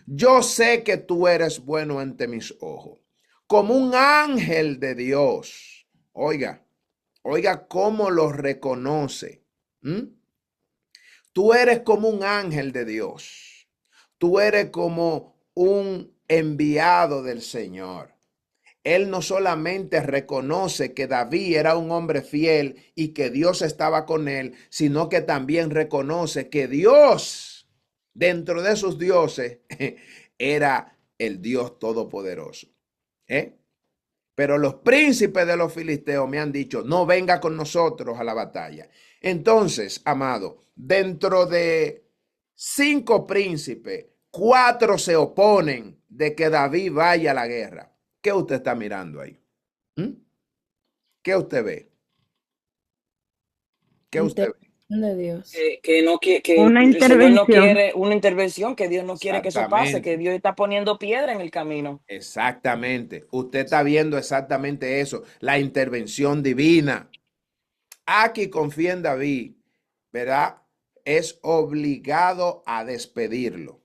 Yo sé que tú eres bueno ante mis ojos, como un ángel de Dios. Oiga cómo lo reconoce. Tú eres como un ángel de Dios. Tú eres como un enviado del Señor. Él no solamente reconoce que David era un hombre fiel y que Dios estaba con él, sino que también reconoce que Dios, dentro de sus dioses, era el Dios todopoderoso. Pero los príncipes de los filisteos me han dicho, no venga con nosotros a la batalla. Entonces, amado, dentro de 5 príncipes, 4 se oponen de que David vaya a la guerra. ¿Qué usted está mirando ahí? ¿Qué usted ve? ¿Qué usted ve? De Dios. Una el Señor no quiere una intervención, que Dios no quiere que eso pase, que Exactamente. Dios está poniendo piedra en el camino. Exactamente. Usted está viendo exactamente eso, la intervención divina. Aquí confía en David, ¿verdad? Es obligado a despedirlo.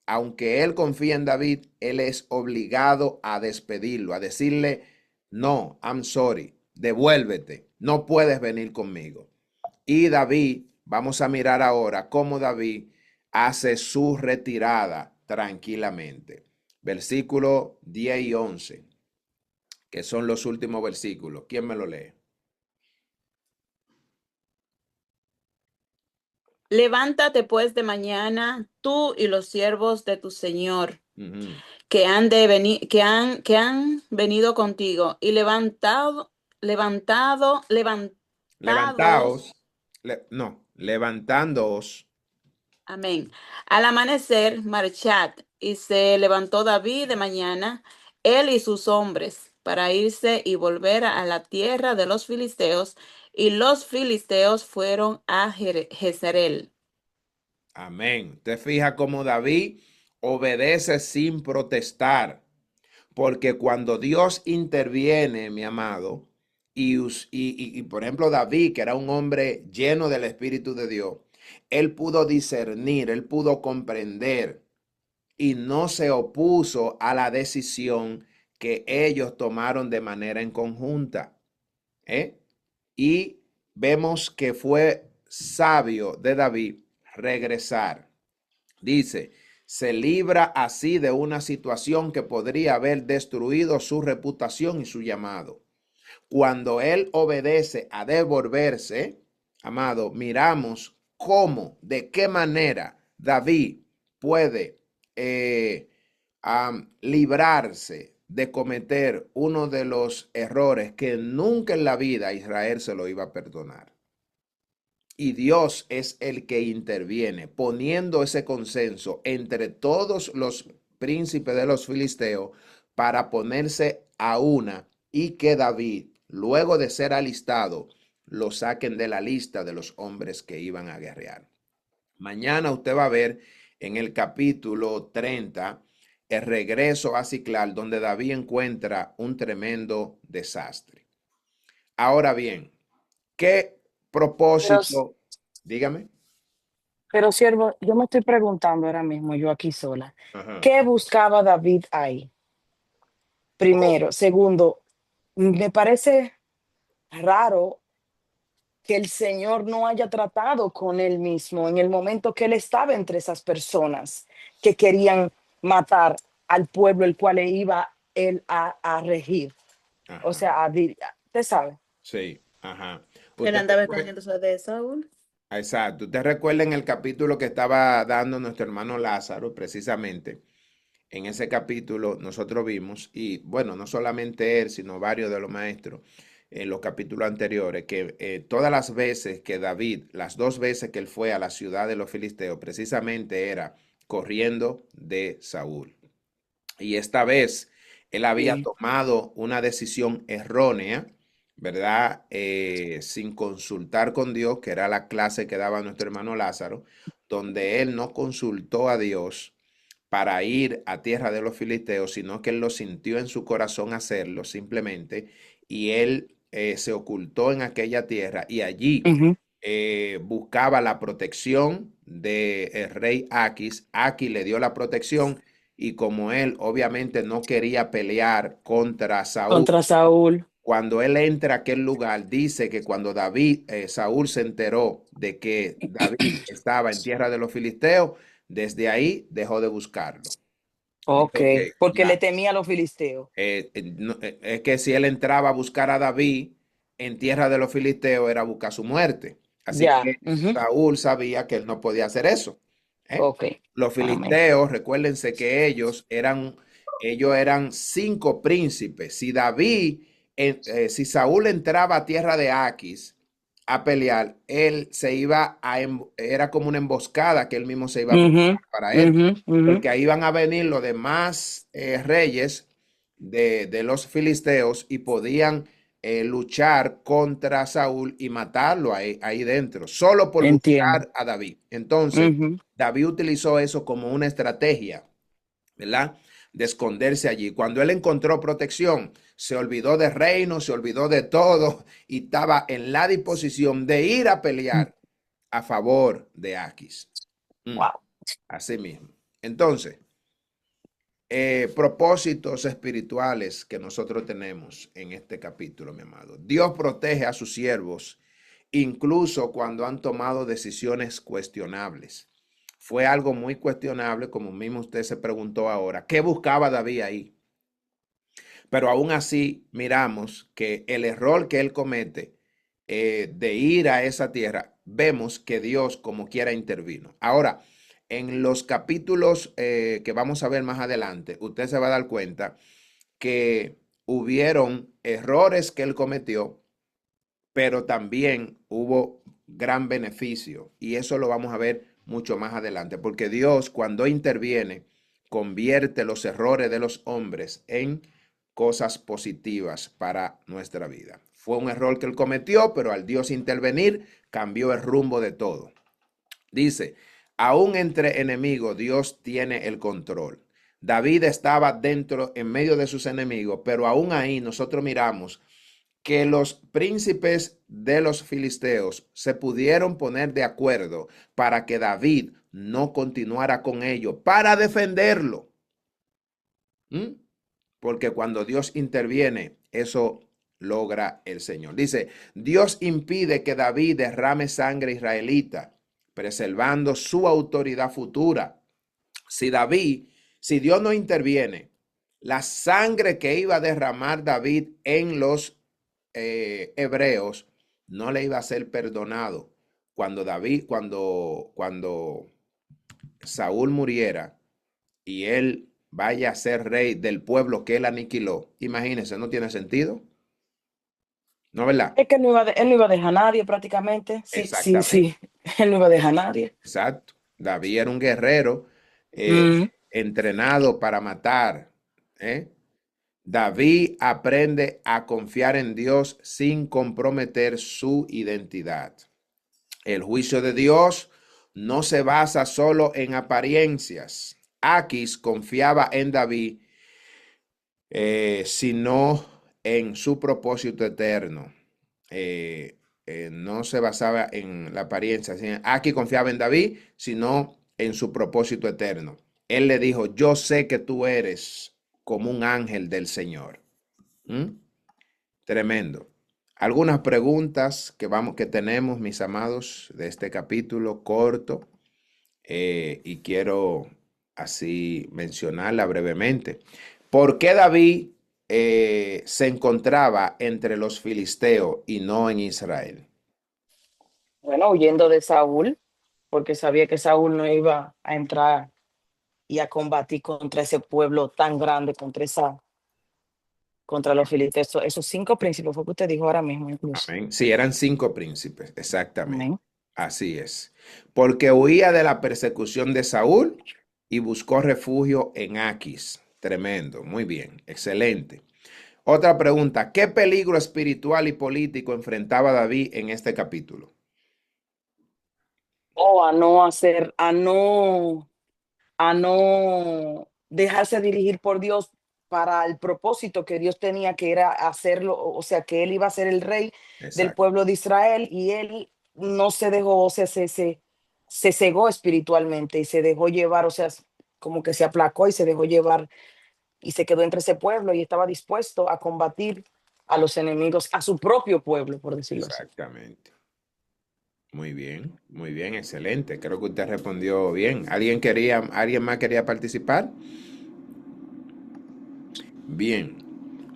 Aunque él confía en David, él es obligado a despedirlo, a decirle, no, I'm sorry, devuélvete, no puedes venir conmigo. Y David, vamos a mirar ahora cómo David hace su retirada tranquilamente. Versículo 10 y 11, que son los últimos versículos. ¿Quién me lo lee? Levántate pues de mañana, tú y los siervos de tu Señor, que han venido contigo, y levantaos. Levantándoos. Amén. Al amanecer, marchad. Y se levantó David de mañana, él y sus hombres, para irse y volver a la tierra de los filisteos. Y los filisteos fueron a Jezreel. Amén. Te fija cómo David obedece sin protestar. Porque cuando Dios interviene, mi amado, y, por ejemplo, David, que era un hombre lleno del Espíritu de Dios, él pudo discernir, él pudo comprender y no se opuso a la decisión que ellos tomaron de manera en conjunta. Y vemos que fue sabio de David regresar. Dice, se libra así de una situación que podría haber destruido su reputación y su llamado. Cuando él obedece a devolverse, amado, miramos cómo, de qué manera David puede librarse de cometer uno de los errores que nunca en la vida Israel se lo iba a perdonar. Y Dios es el que interviene, poniendo ese consenso entre todos los príncipes de los filisteos para ponerse a una y que David, luego de ser alistado, lo saquen de la lista de los hombres que iban a guerrear. Mañana usted va a ver en el capítulo 30 el regreso a Ciclag, donde David encuentra un tremendo desastre. Ahora bien, ¿qué propósito? Dígame. Pero siervo, yo me estoy preguntando ahora mismo, yo aquí sola, Ajá. ¿qué buscaba David ahí? Primero. Segundo, me parece raro que el Señor no haya tratado con él mismo en el momento que él estaba entre esas personas que querían matar al pueblo el cual iba él a regir. O Ajá. sea, usted sabe. Sí, ajá. Él Usted andaba recuerda- escondiéndose de Saúl. Exacto. Usted recuerda en el capítulo que estaba dando nuestro hermano Lázaro, precisamente. En ese capítulo nosotros vimos, y bueno, no solamente él, sino varios de los maestros en los capítulos anteriores, que todas las veces que David, las 2 veces que él fue a la ciudad de los filisteos, precisamente era corriendo de Saúl. Y esta vez él había Sí. tomado una decisión errónea, ¿verdad? Sin consultar con Dios, que era la clase que daba nuestro hermano Lázaro, donde él no consultó a Dios para ir a tierra de los filisteos, sino que él lo sintió en su corazón hacerlo simplemente, y él se ocultó en aquella tierra y allí Ujú. buscaba la protección del rey Aquis. Aquis le dio la protección y como él obviamente no quería pelear contra Saúl, Contra Saúl. cuando él entra a aquel lugar, dice que cuando Saúl se enteró de que David estaba en tierra de los filisteos, desde ahí dejó de buscarlo. Ok, Dijo que porque ya, le temía a los filisteos. es que si él entraba a buscar a David en tierra de los filisteos, era buscar su muerte. Así Ya. que Saúl sabía que él no podía hacer eso. ¿eh? Ok. Los Amén. filisteos, recuérdense que ellos eran 5 príncipes. Si Saúl entraba a tierra de Aquis a pelear, él se iba era como una emboscada que él mismo se iba a preparar Ujú, para él, ujú, ujú. porque ahí van a venir los demás reyes de los filisteos y podían luchar contra Saúl y matarlo ahí dentro, solo por Entiendo. buscar a David. Entonces, Ujú. David utilizó eso como una estrategia, ¿verdad? De esconderse allí. Cuando él encontró protección, se olvidó de reino, se olvidó de todo y estaba en la disposición de ir a pelear a favor de Aquis. Wow. Así mismo. Entonces, propósitos espirituales que nosotros tenemos en este capítulo, mi amado. Dios protege a sus siervos, incluso cuando han tomado decisiones cuestionables. Fue algo muy cuestionable, como mismo usted se preguntó ahora, ¿qué buscaba David ahí? Pero aún así miramos que el error que él comete de ir a esa tierra, vemos que Dios como quiera intervino. Ahora, en los capítulos que vamos a ver más adelante, usted se va a dar cuenta que hubieron errores que él cometió, pero también hubo gran beneficio. Y eso lo vamos a ver mucho más adelante, porque Dios cuando interviene, convierte los errores de los hombres en cosas positivas para nuestra vida. Fue un error que él cometió, pero al Dios intervenir, cambió el rumbo de todo. Dice, aún entre enemigos, Dios tiene el control. David estaba dentro, en medio de sus enemigos, pero aún ahí nosotros miramos que los príncipes de los filisteos se pudieron poner de acuerdo para que David no continuara con ellos, para defenderlo. Porque cuando Dios interviene, eso logra el Señor. Dice, Dios impide que David derrame sangre israelita, preservando su autoridad futura. Si Dios no interviene, la sangre que iba a derramar David en los hebreos no le iba a ser perdonado. Cuando Saúl muriera y él vaya a ser rey del pueblo que él aniquiló, imagínense, no tiene sentido. ¿No, verdad? Es que él no iba a dejar a nadie prácticamente. Sí, sí, sí. Él no iba a dejar a nadie. Exacto. David era un guerrero entrenado para matar. David aprende a confiar en Dios sin comprometer su identidad. El juicio de Dios no se basa solo en apariencias. Aquis confiaba en David, sino en su propósito eterno. No se basaba en la apariencia. Aquis confiaba en David, sino en su propósito eterno. Él le dijo, yo sé que tú eres como un ángel del Señor. Tremendo. Algunas preguntas que tenemos, mis amados, de este capítulo corto, y quiero así mencionarla brevemente. ¿Por qué David se encontraba entre los filisteos y no en Israel? Bueno, huyendo de Saúl, porque sabía que Saúl no iba a entrar y a combatir contra ese pueblo tan grande, contra los filisteos. Esos 5 príncipes fue que usted dijo ahora mismo incluso. Amén. Sí, eran 5 príncipes, exactamente. Amén. Así es. Porque huía de la persecución de Saúl y buscó refugio en Aquis. Tremendo, muy bien, excelente. Otra pregunta, ¿qué peligro espiritual y político enfrentaba David en este capítulo? A no dejarse dirigir por Dios para el propósito que Dios tenía, que era hacerlo, o sea, que él iba a ser el rey del pueblo de Israel, y él no se dejó, o sea, se cegó espiritualmente y se dejó llevar, o sea, como que se aplacó y se dejó llevar y se quedó entre ese pueblo y estaba dispuesto a combatir a los enemigos, a su propio pueblo, por decirlo así. Exactamente. Muy bien, excelente. Creo que usted respondió bien. ¿Alguien más quería participar? Bien.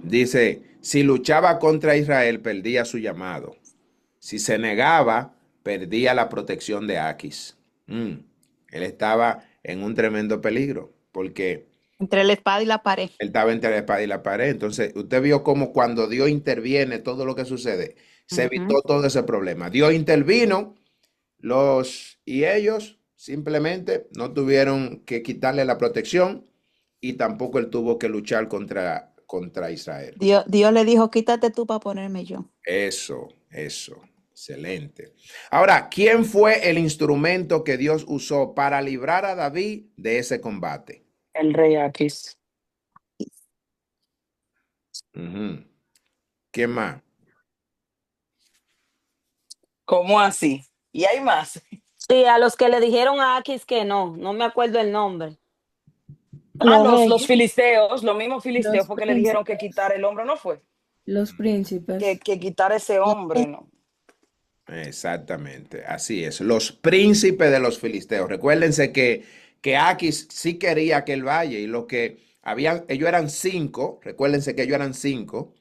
Dice, si luchaba contra Israel, perdía su llamado. Si se negaba, perdía la protección de Aquis. Él estaba en un tremendo peligro, porque Entre la espada y la pared. él estaba entre la espada y la pared. Entonces, usted vio cómo cuando Dios interviene, todo lo que sucede, se evitó todo ese problema. Dios intervino, y ellos simplemente no tuvieron que quitarle la protección, y tampoco él tuvo que luchar contra Israel. Dios le dijo, quítate tú para ponerme yo. Eso, excelente. Ahora, ¿quién fue el instrumento que Dios usó para librar a David de ese combate? El rey Aquis. ¿Quién más? ¿Cómo así? ¿Y hay más? Sí, a los que le dijeron a Aquis que no me acuerdo el nombre. Los filisteos, los mismos filisteos, Los porque le dijeron que príncipes. quitara el hombre, ¿no fue? Los príncipes. Que quitara ese hombre, ¿no? Exactamente, así es. Los príncipes de los filisteos. Recuérdense que Aquis sí quería aquel valle, y ellos eran 5. Recuérdense que ellos eran 5.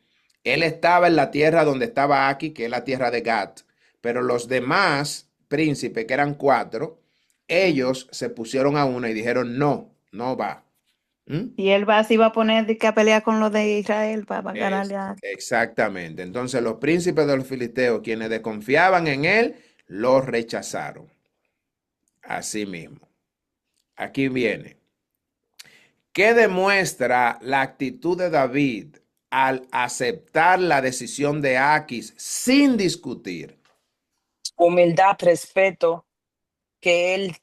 Él estaba en la tierra donde estaba Aquis, que es la tierra de Gat, pero los demás príncipes, que eran 4, ellos se pusieron a una y dijeron, no va. Y él se iba a poner a pelear con los de Israel para ganarle a... Exactamente. Entonces los príncipes de los filisteos, quienes desconfiaban en él, lo rechazaron. Así mismo. Aquí viene. ¿Qué demuestra la actitud de David al aceptar la decisión de Aquis sin discutir? Humildad, respeto, que él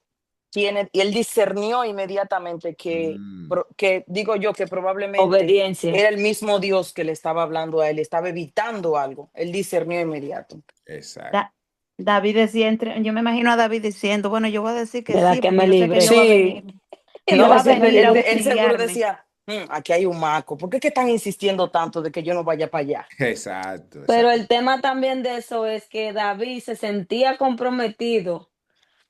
y él discernió inmediatamente que, Mm, que digo yo que probablemente Obediencia. era el mismo Dios que le estaba hablando a él, estaba evitando algo. Él discernió inmediato. exacto. Da- David decía, yo me imagino a David diciendo, bueno, yo voy a decir que ¿Verdad sí, que porque me yo sé que libre? Dios va a Sí, venir. Y Dios me no, va va a a ser venir a él seguro auxiliarme. decía, aquí hay un maco, ¿por qué es que están insistiendo tanto de que yo no vaya para allá? Exacto, Pero exacto. el tema también de eso es que David se sentía comprometido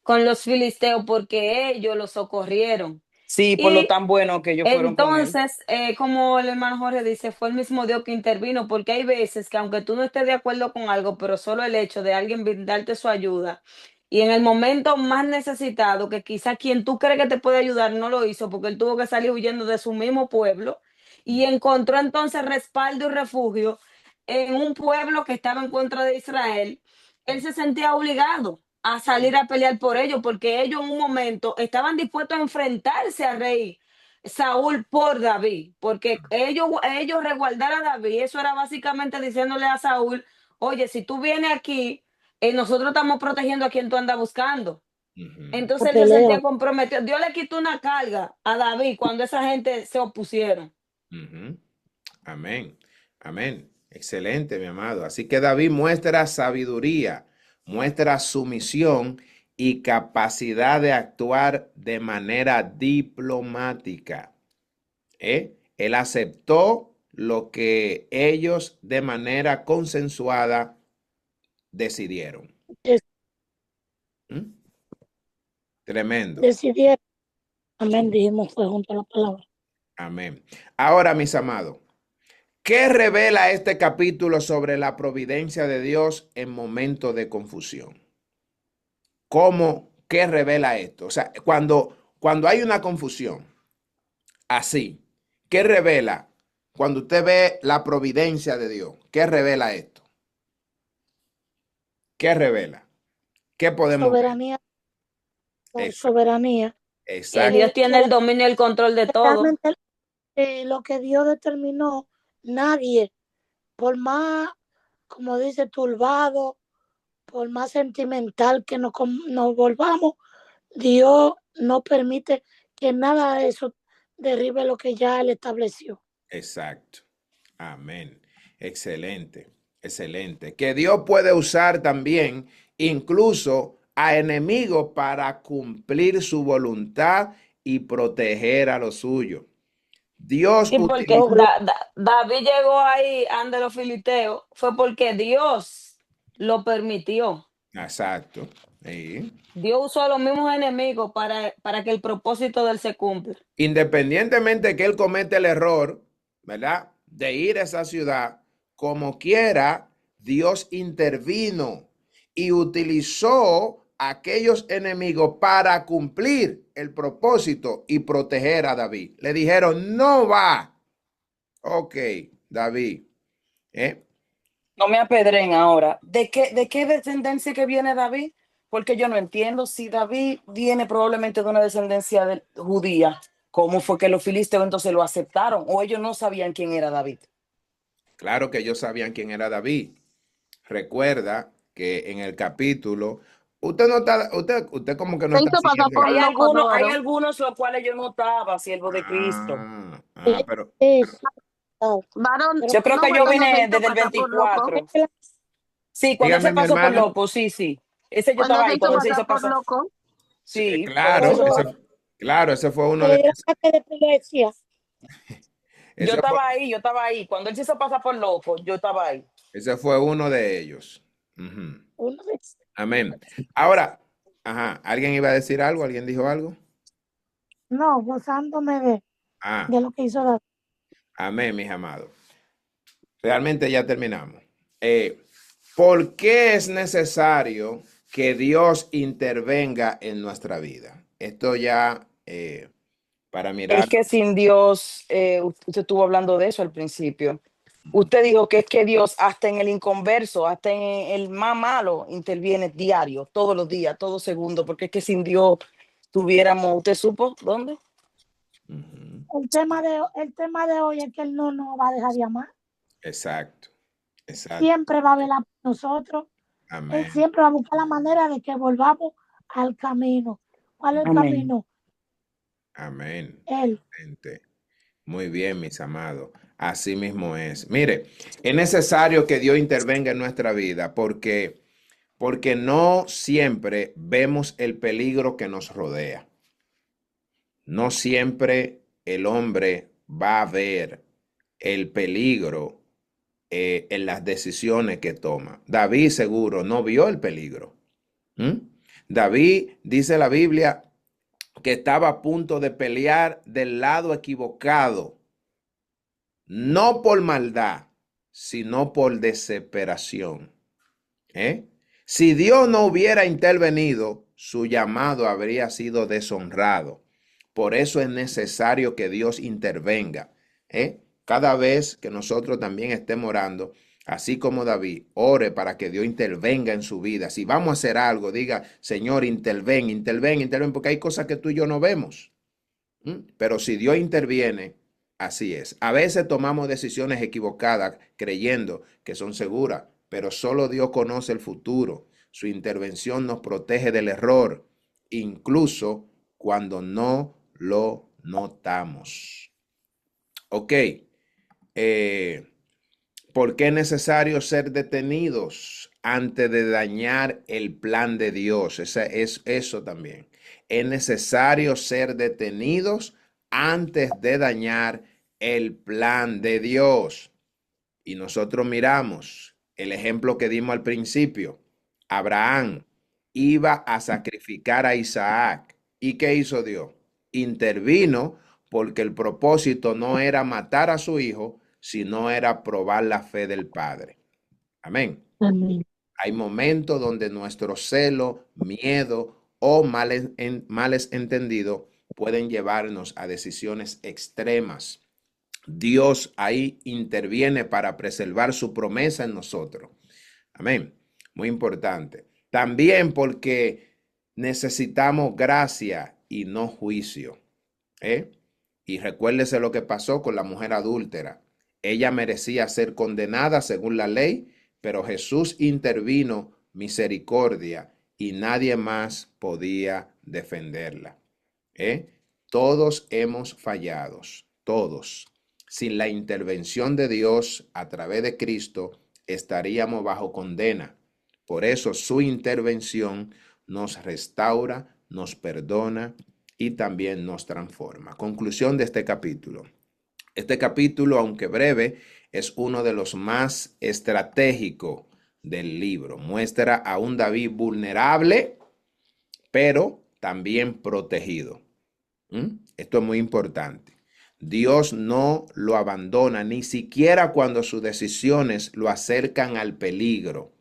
con los filisteos porque ellos lo socorrieron. Sí, por lo Y tan bueno que ellos fueron con él. entonces, como el hermano Jorge dice, fue el mismo Dios que intervino, porque hay veces que aunque tú no estés de acuerdo con algo, pero solo el hecho de alguien brindarte su ayuda, y en el momento más necesitado, que quizá quien tú crees que te puede ayudar no lo hizo, porque él tuvo que salir huyendo de su mismo pueblo, y encontró entonces respaldo y refugio en un pueblo que estaba en contra de Israel, él se sentía obligado a salir a pelear por ellos, porque ellos en un momento estaban dispuestos a enfrentarse al rey Saúl por David, porque ellos resguardar a David, eso era básicamente diciéndole a Saúl, oye, si tú vienes aquí, nosotros estamos protegiendo a quien tú andas buscando. Ujú, La Entonces él se pelea. sentía comprometido. Dios le quitó una carga a David cuando esa gente se opusieron. ujú. Amén. Amén. Excelente, mi amado. Así que David muestra sabiduría, muestra sumisión y capacidad de actuar de manera diplomática. Él aceptó lo que ellos de manera consensuada decidieron. Des- ¿Mm? Tremendo. Decidieron. Amén, dijimos fue junto a la palabra. Amén. Ahora, mis amados, ¿qué revela este capítulo sobre la providencia de Dios en momentos de confusión? ¿Cómo? ¿Qué revela esto? O sea, cuando hay una confusión así, ¿qué revela? Cuando usted ve la providencia de Dios, ¿qué revela esto? ¿Qué revela? ¿Qué podemos ver? Soberanía, Exacto. soberanía. Que Exacto. Dios tiene Que el dominio y el control de todo. realmente lo que Dios determinó, nadie, por más, como dice, turbado, por más sentimental que nos volvamos, Dios no permite que nada de eso derribe lo que ya Él estableció. Exacto. Amén. Excelente. Excelente. Que Dios puede usar también incluso a enemigos para cumplir su voluntad y proteger a los suyos. Dios Sí, porque utiliza. David llegó ahí ante los filisteos, fue porque Dios lo permitió. Exacto. Sí. Dios usó a los mismos enemigos para que el propósito de él se cumpla. Independientemente que él cometa el error, ¿verdad? De ir a esa ciudad, como quiera, Dios intervino y utilizó a aquellos enemigos para cumplir el propósito y proteger a David. Le dijeron, no va. Ok, David. ¿eh? No me apedren ahora. ¿De qué descendencia que viene David? Porque yo no entiendo si David viene probablemente de una descendencia judía. ¿Cómo fue que los filisteos entonces lo aceptaron? ¿O ellos no sabían quién era David? Claro que ellos sabían quién era David. Recuerda que en el capítulo, usted como que no Se está hizo pasar siguiendo por la. loco, Hay Doro. algunos los cuales yo notaba, siervo de Cristo. Pero Varón, Yo creo no que fue yo cuando se vine hizo desde el pasar por loco. 24. Sí, cuando él se dígame, mi pasó por hermana. loco, sí. Ese yo Cuando estaba se ahí, hizo cuando él se pasar hizo por pasar. loco, Sí, Sí, cuando él se hizo claro, pasar. claro, ese fue uno que de le dieron ataque de epilepsia. ese fue, Yo estaba ahí. Cuando él se hizo pasar por loco, yo estaba ahí. ese fue uno de ellos. Ujú. Uno de- Amén. Ahora, ajá, ¿alguien iba a decir algo? ¿Alguien dijo algo? No, gozándome Ah, de lo que hizo David. amén, mis amados. Realmente ya terminamos. ¿Por qué es necesario que Dios intervenga en nuestra vida? Esto ya para Es mirar. que sin Dios, usted estuvo hablando de eso al principio. Usted dijo que es que Dios, hasta en el inconverso, hasta en el más malo, interviene diario, todos los días, todo segundo, porque es que sin Dios tuviéramos, ¿usted supo dónde? Ujú. El tema de hoy es que Él no nos va a dejar de amar. Exacto, exacto. Siempre va a velar por nosotros. Él Amén. siempre va a buscar la manera de que volvamos al camino. ¿Cuál es el Amén. camino? Amén. Él. Excelente. Muy bien, mis amados. Así mismo es. Mire, es necesario que Dios intervenga en nuestra vida porque no siempre vemos el peligro que nos rodea. No siempre el hombre va a ver el peligro en las decisiones que toma. David seguro no vio el peligro. ¿Mm? David, dice la Biblia, que estaba a punto de pelear del lado equivocado, no por maldad, sino por desesperación. Si Dios no hubiera intervenido, su llamado habría sido deshonrado. Por eso es necesario que Dios intervenga. Cada vez que nosotros también estemos orando, así como David, ore para que Dios intervenga en su vida. Si vamos a hacer algo, diga, Señor, interven, interven, interven, porque hay cosas que tú y yo no vemos. Pero si Dios interviene, así es. A veces tomamos decisiones equivocadas creyendo que son seguras, pero solo Dios conoce el futuro. Su intervención nos protege del error, incluso cuando no lo notamos. Ok. ¿Por qué es necesario ser detenidos antes de dañar el plan de Dios? Es eso también. Es necesario ser detenidos antes de dañar el plan de Dios. Y nosotros miramos el ejemplo que dimos al principio. Abraham iba a sacrificar a Isaac. ¿Y qué hizo Dios? Intervino porque el propósito no era matar a su hijo, sino era probar la fe del Padre. Amén. Amén. Hay momentos donde nuestro celo, miedo o males entendidos pueden llevarnos a decisiones extremas. Dios ahí interviene para preservar su promesa en nosotros. Amén. Muy importante. También porque necesitamos gracia y no juicio. Y recuérdese lo que pasó con la mujer adúltera. Ella merecía ser condenada según la ley, pero Jesús intervino misericordia y nadie más podía defenderla. Todos hemos fallado, todos. Sin la intervención de Dios a través de Cristo, estaríamos bajo condena. Por eso su intervención nos restaura, nos perdona y también nos transforma. Conclusión de este capítulo. Este capítulo, aunque breve, es uno de los más estratégicos del libro. Muestra a un David vulnerable, pero también protegido. Esto es muy importante. Dios no lo abandona ni siquiera cuando sus decisiones lo acercan al peligro.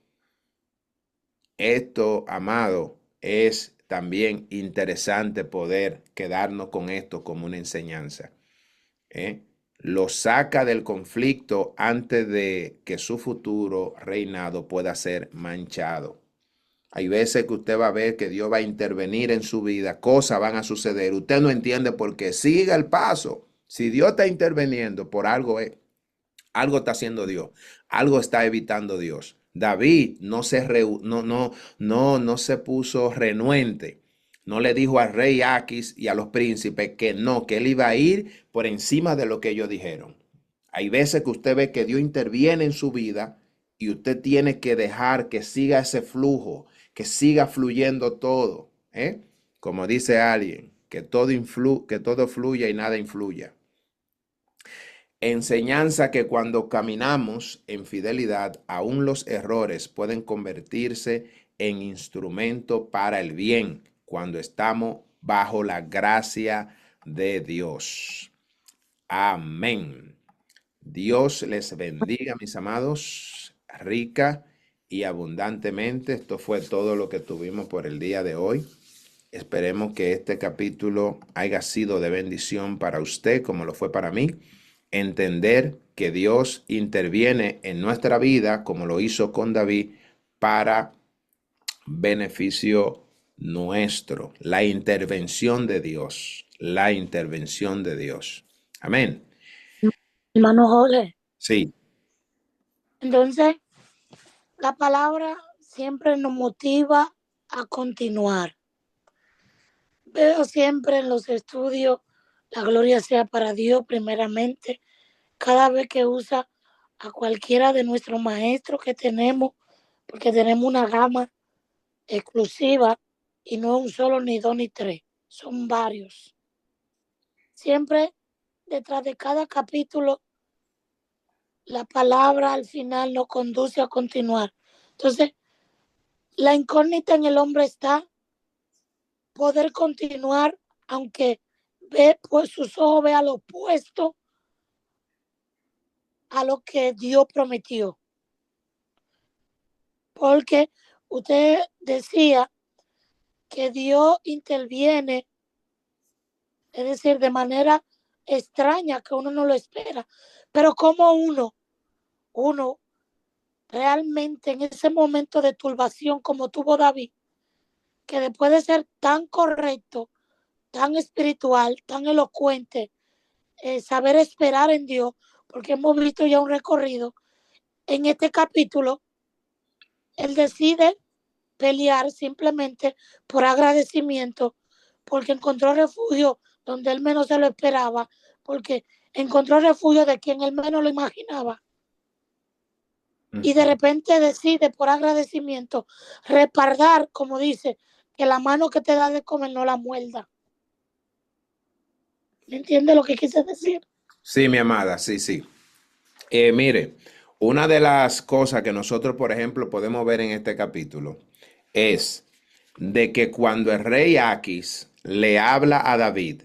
Esto, amado, es también interesante poder quedarnos con esto como una enseñanza. Lo saca del conflicto antes de que su futuro reinado pueda ser manchado. Hay veces que usted va a ver que Dios va a intervenir en su vida, cosas van a suceder. Usted no entiende por qué. Siga el paso. Si Dios está interviniendo, por algo es. Algo está haciendo Dios. Algo está evitando Dios. David no se puso renuente. No le dijo al rey Aquis y a los príncipes que no, que él iba a ir por encima de lo que ellos dijeron. Hay veces que usted ve que Dios interviene en su vida y usted tiene que dejar que siga ese flujo, que siga fluyendo todo. Como dice alguien, que todo fluya y nada influya. Enseñanza que cuando caminamos en fidelidad, aún los errores pueden convertirse en instrumento para el bien cuando estamos bajo la gracia de Dios. Amén. Dios les bendiga, mis amados, rica y abundantemente. Esto fue todo lo que tuvimos por el día de hoy. Esperemos que este capítulo haya sido de bendición para usted como lo fue para mí. Entender que Dios interviene en nuestra vida como lo hizo con David para beneficio nuestro. La intervención de Dios. La intervención de Dios. Amén. Hermano Jorge, Sí. entonces la palabra siempre nos motiva a continuar, veo siempre en los estudios, la gloria sea para Dios primeramente, cada vez que usa a cualquiera de nuestros maestros que tenemos, porque tenemos una gama exclusiva y no un solo, ni dos, ni tres, son varios. Siempre detrás de cada capítulo, la palabra al final nos conduce a continuar. Entonces, la incógnita en el hombre está poder continuar, aunque ve, pues sus ojos vean lo opuesto a lo que Dios prometió. Porque usted decía que Dios interviene, es decir, de manera extraña que uno no lo espera. Pero como uno realmente en ese momento de turbación como tuvo David, que después de ser tan correcto, tan espiritual, tan elocuente, saber esperar en Dios, porque hemos visto ya un recorrido, en este capítulo, él decide pelear simplemente por agradecimiento, porque encontró refugio donde él menos se lo esperaba, porque encontró refugio de quien él menos lo imaginaba. Y de repente decide por agradecimiento respaldar, como dice, que la mano que te da de comer no la muerda. ¿Me entiende lo que quise decir? Sí, mi amada, sí, sí. Mire, una de las cosas que nosotros, por ejemplo, podemos ver en este capítulo es de que cuando el rey Aquis le habla a David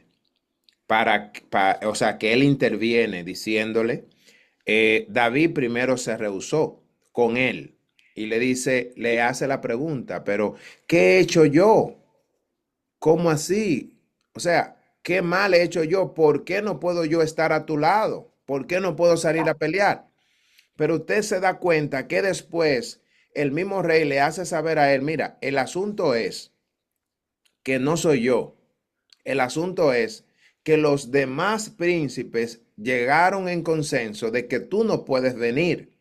o sea, que él interviene diciéndole, David primero se rehusó con él y le dice, le hace la pregunta, pero ¿qué he hecho yo? ¿Cómo así? O sea, ¿qué mal he hecho yo? ¿Por qué no puedo yo estar a tu lado? ¿Por qué no puedo salir a pelear? Pero usted se da cuenta que después el mismo rey le hace saber a él, mira, el asunto es que no soy yo. El asunto es que los demás príncipes llegaron en consenso de que tú no puedes venir.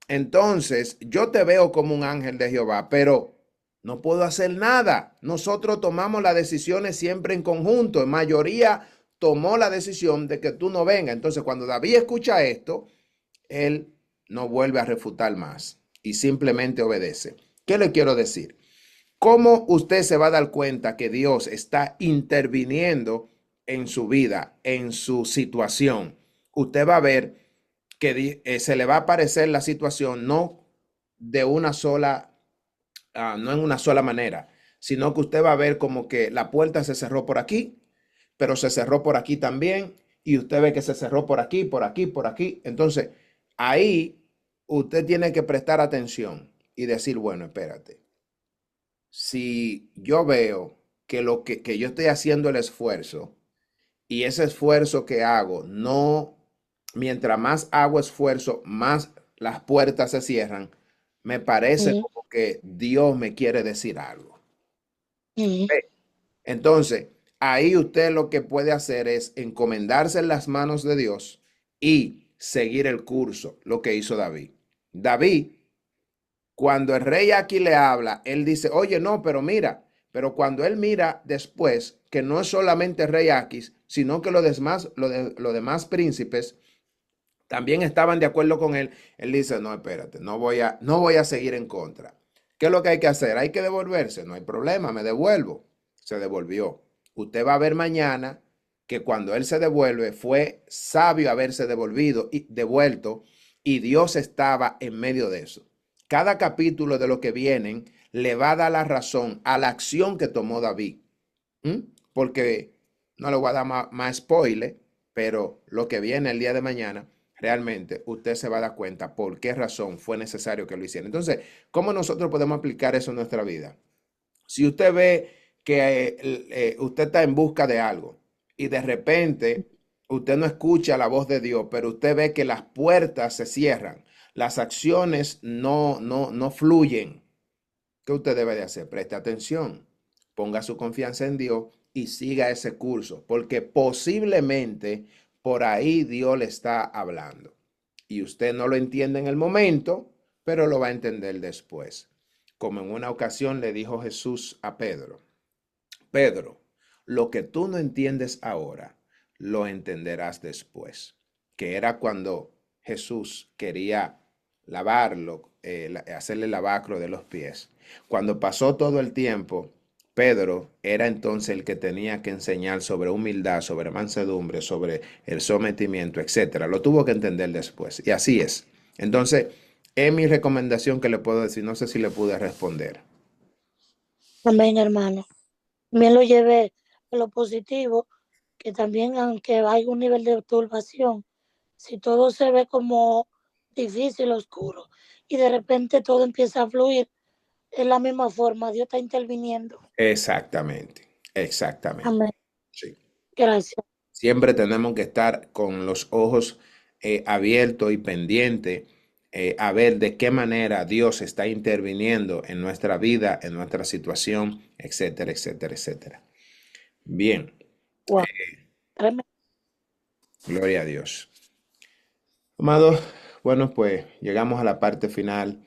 Entonces, yo te veo como un ángel de Jehová, pero no puedo hacer nada. Nosotros tomamos las decisiones siempre en conjunto. En mayoría tomó la decisión de que tú no vengas. Entonces, cuando David escucha esto, él no vuelve a refutar más y simplemente obedece. ¿Qué le quiero decir? ¿Cómo usted se va a dar cuenta que Dios está interviniendo en su vida, en su situación? Usted va a ver que se le va a aparecer la situación no de una sola, no en una sola manera, sino que usted va a ver como que la puerta se cerró por aquí, pero se cerró por aquí también, y usted ve que se cerró por aquí, por aquí, por aquí. Entonces, ahí usted tiene que prestar atención y decir, bueno, espérate. Si yo veo que lo que yo estoy haciendo el esfuerzo y ese esfuerzo que hago, no, mientras más hago esfuerzo, más las puertas se cierran, me parece como que Dios me quiere decir algo. ¿Ve? Entonces, ahí usted lo que puede hacer es encomendarse en las manos de Dios y seguir el curso, lo que hizo David. David, cuando el rey aquí le habla, él dice, oye, no, pero mira, pero cuando él mira después que no es solamente el rey Aquis, sino que los demás príncipes también estaban de acuerdo con él, él dice, no, espérate, no voy a seguir en contra. ¿Qué es lo que hay que hacer? Hay que devolverse, no hay problema, me devuelvo. Se devolvió. Usted va a ver mañana que cuando él se devuelve, fue sabio haberse devuelto y Dios estaba en medio de eso. Cada capítulo de lo que vienen le va a dar la razón a la acción que tomó David. Porque no le voy a dar más spoiler, pero lo que viene el día de mañana, realmente usted se va a dar cuenta por qué razón fue necesario que lo hiciera. Entonces, ¿cómo nosotros podemos aplicar eso en nuestra vida? Si usted ve que usted está en busca de algo y de repente usted no escucha la voz de Dios, pero usted ve que las puertas se cierran, las acciones no fluyen, ¿qué usted debe de hacer? Preste atención, ponga su confianza en Dios y siga ese curso, porque posiblemente por ahí Dios le está hablando y usted no lo entiende en el momento, pero lo va a entender después. Como en una ocasión le dijo Jesús a Pedro, Pedro, lo que tú no entiendes ahora, lo entenderás después. Que era cuando Jesús quería lavarlo, hacerle lavacro de los pies. Cuando pasó todo el tiempo, Pedro era entonces el que tenía que enseñar sobre humildad, sobre mansedumbre, sobre el sometimiento, etcétera. Lo tuvo que entender después. Y así es. Entonces, es mi recomendación que le puedo decir. No sé si le pude responder. Amén, hermano. También lo llevé a lo positivo, que también aunque hay un nivel de turbación, si todo se ve como difícil, oscuro, y de repente todo empieza a fluir, es la misma forma, Dios está interviniendo. Exactamente, exactamente. Amén. Sí. Gracias. Siempre tenemos que estar con los ojos abiertos y pendientes a ver de qué manera Dios está interviniendo en nuestra vida, en nuestra situación, etcétera, etcétera, etcétera. Bien, Wow. Tremendo. gloria a Dios. Amados, bueno, pues llegamos a la parte final.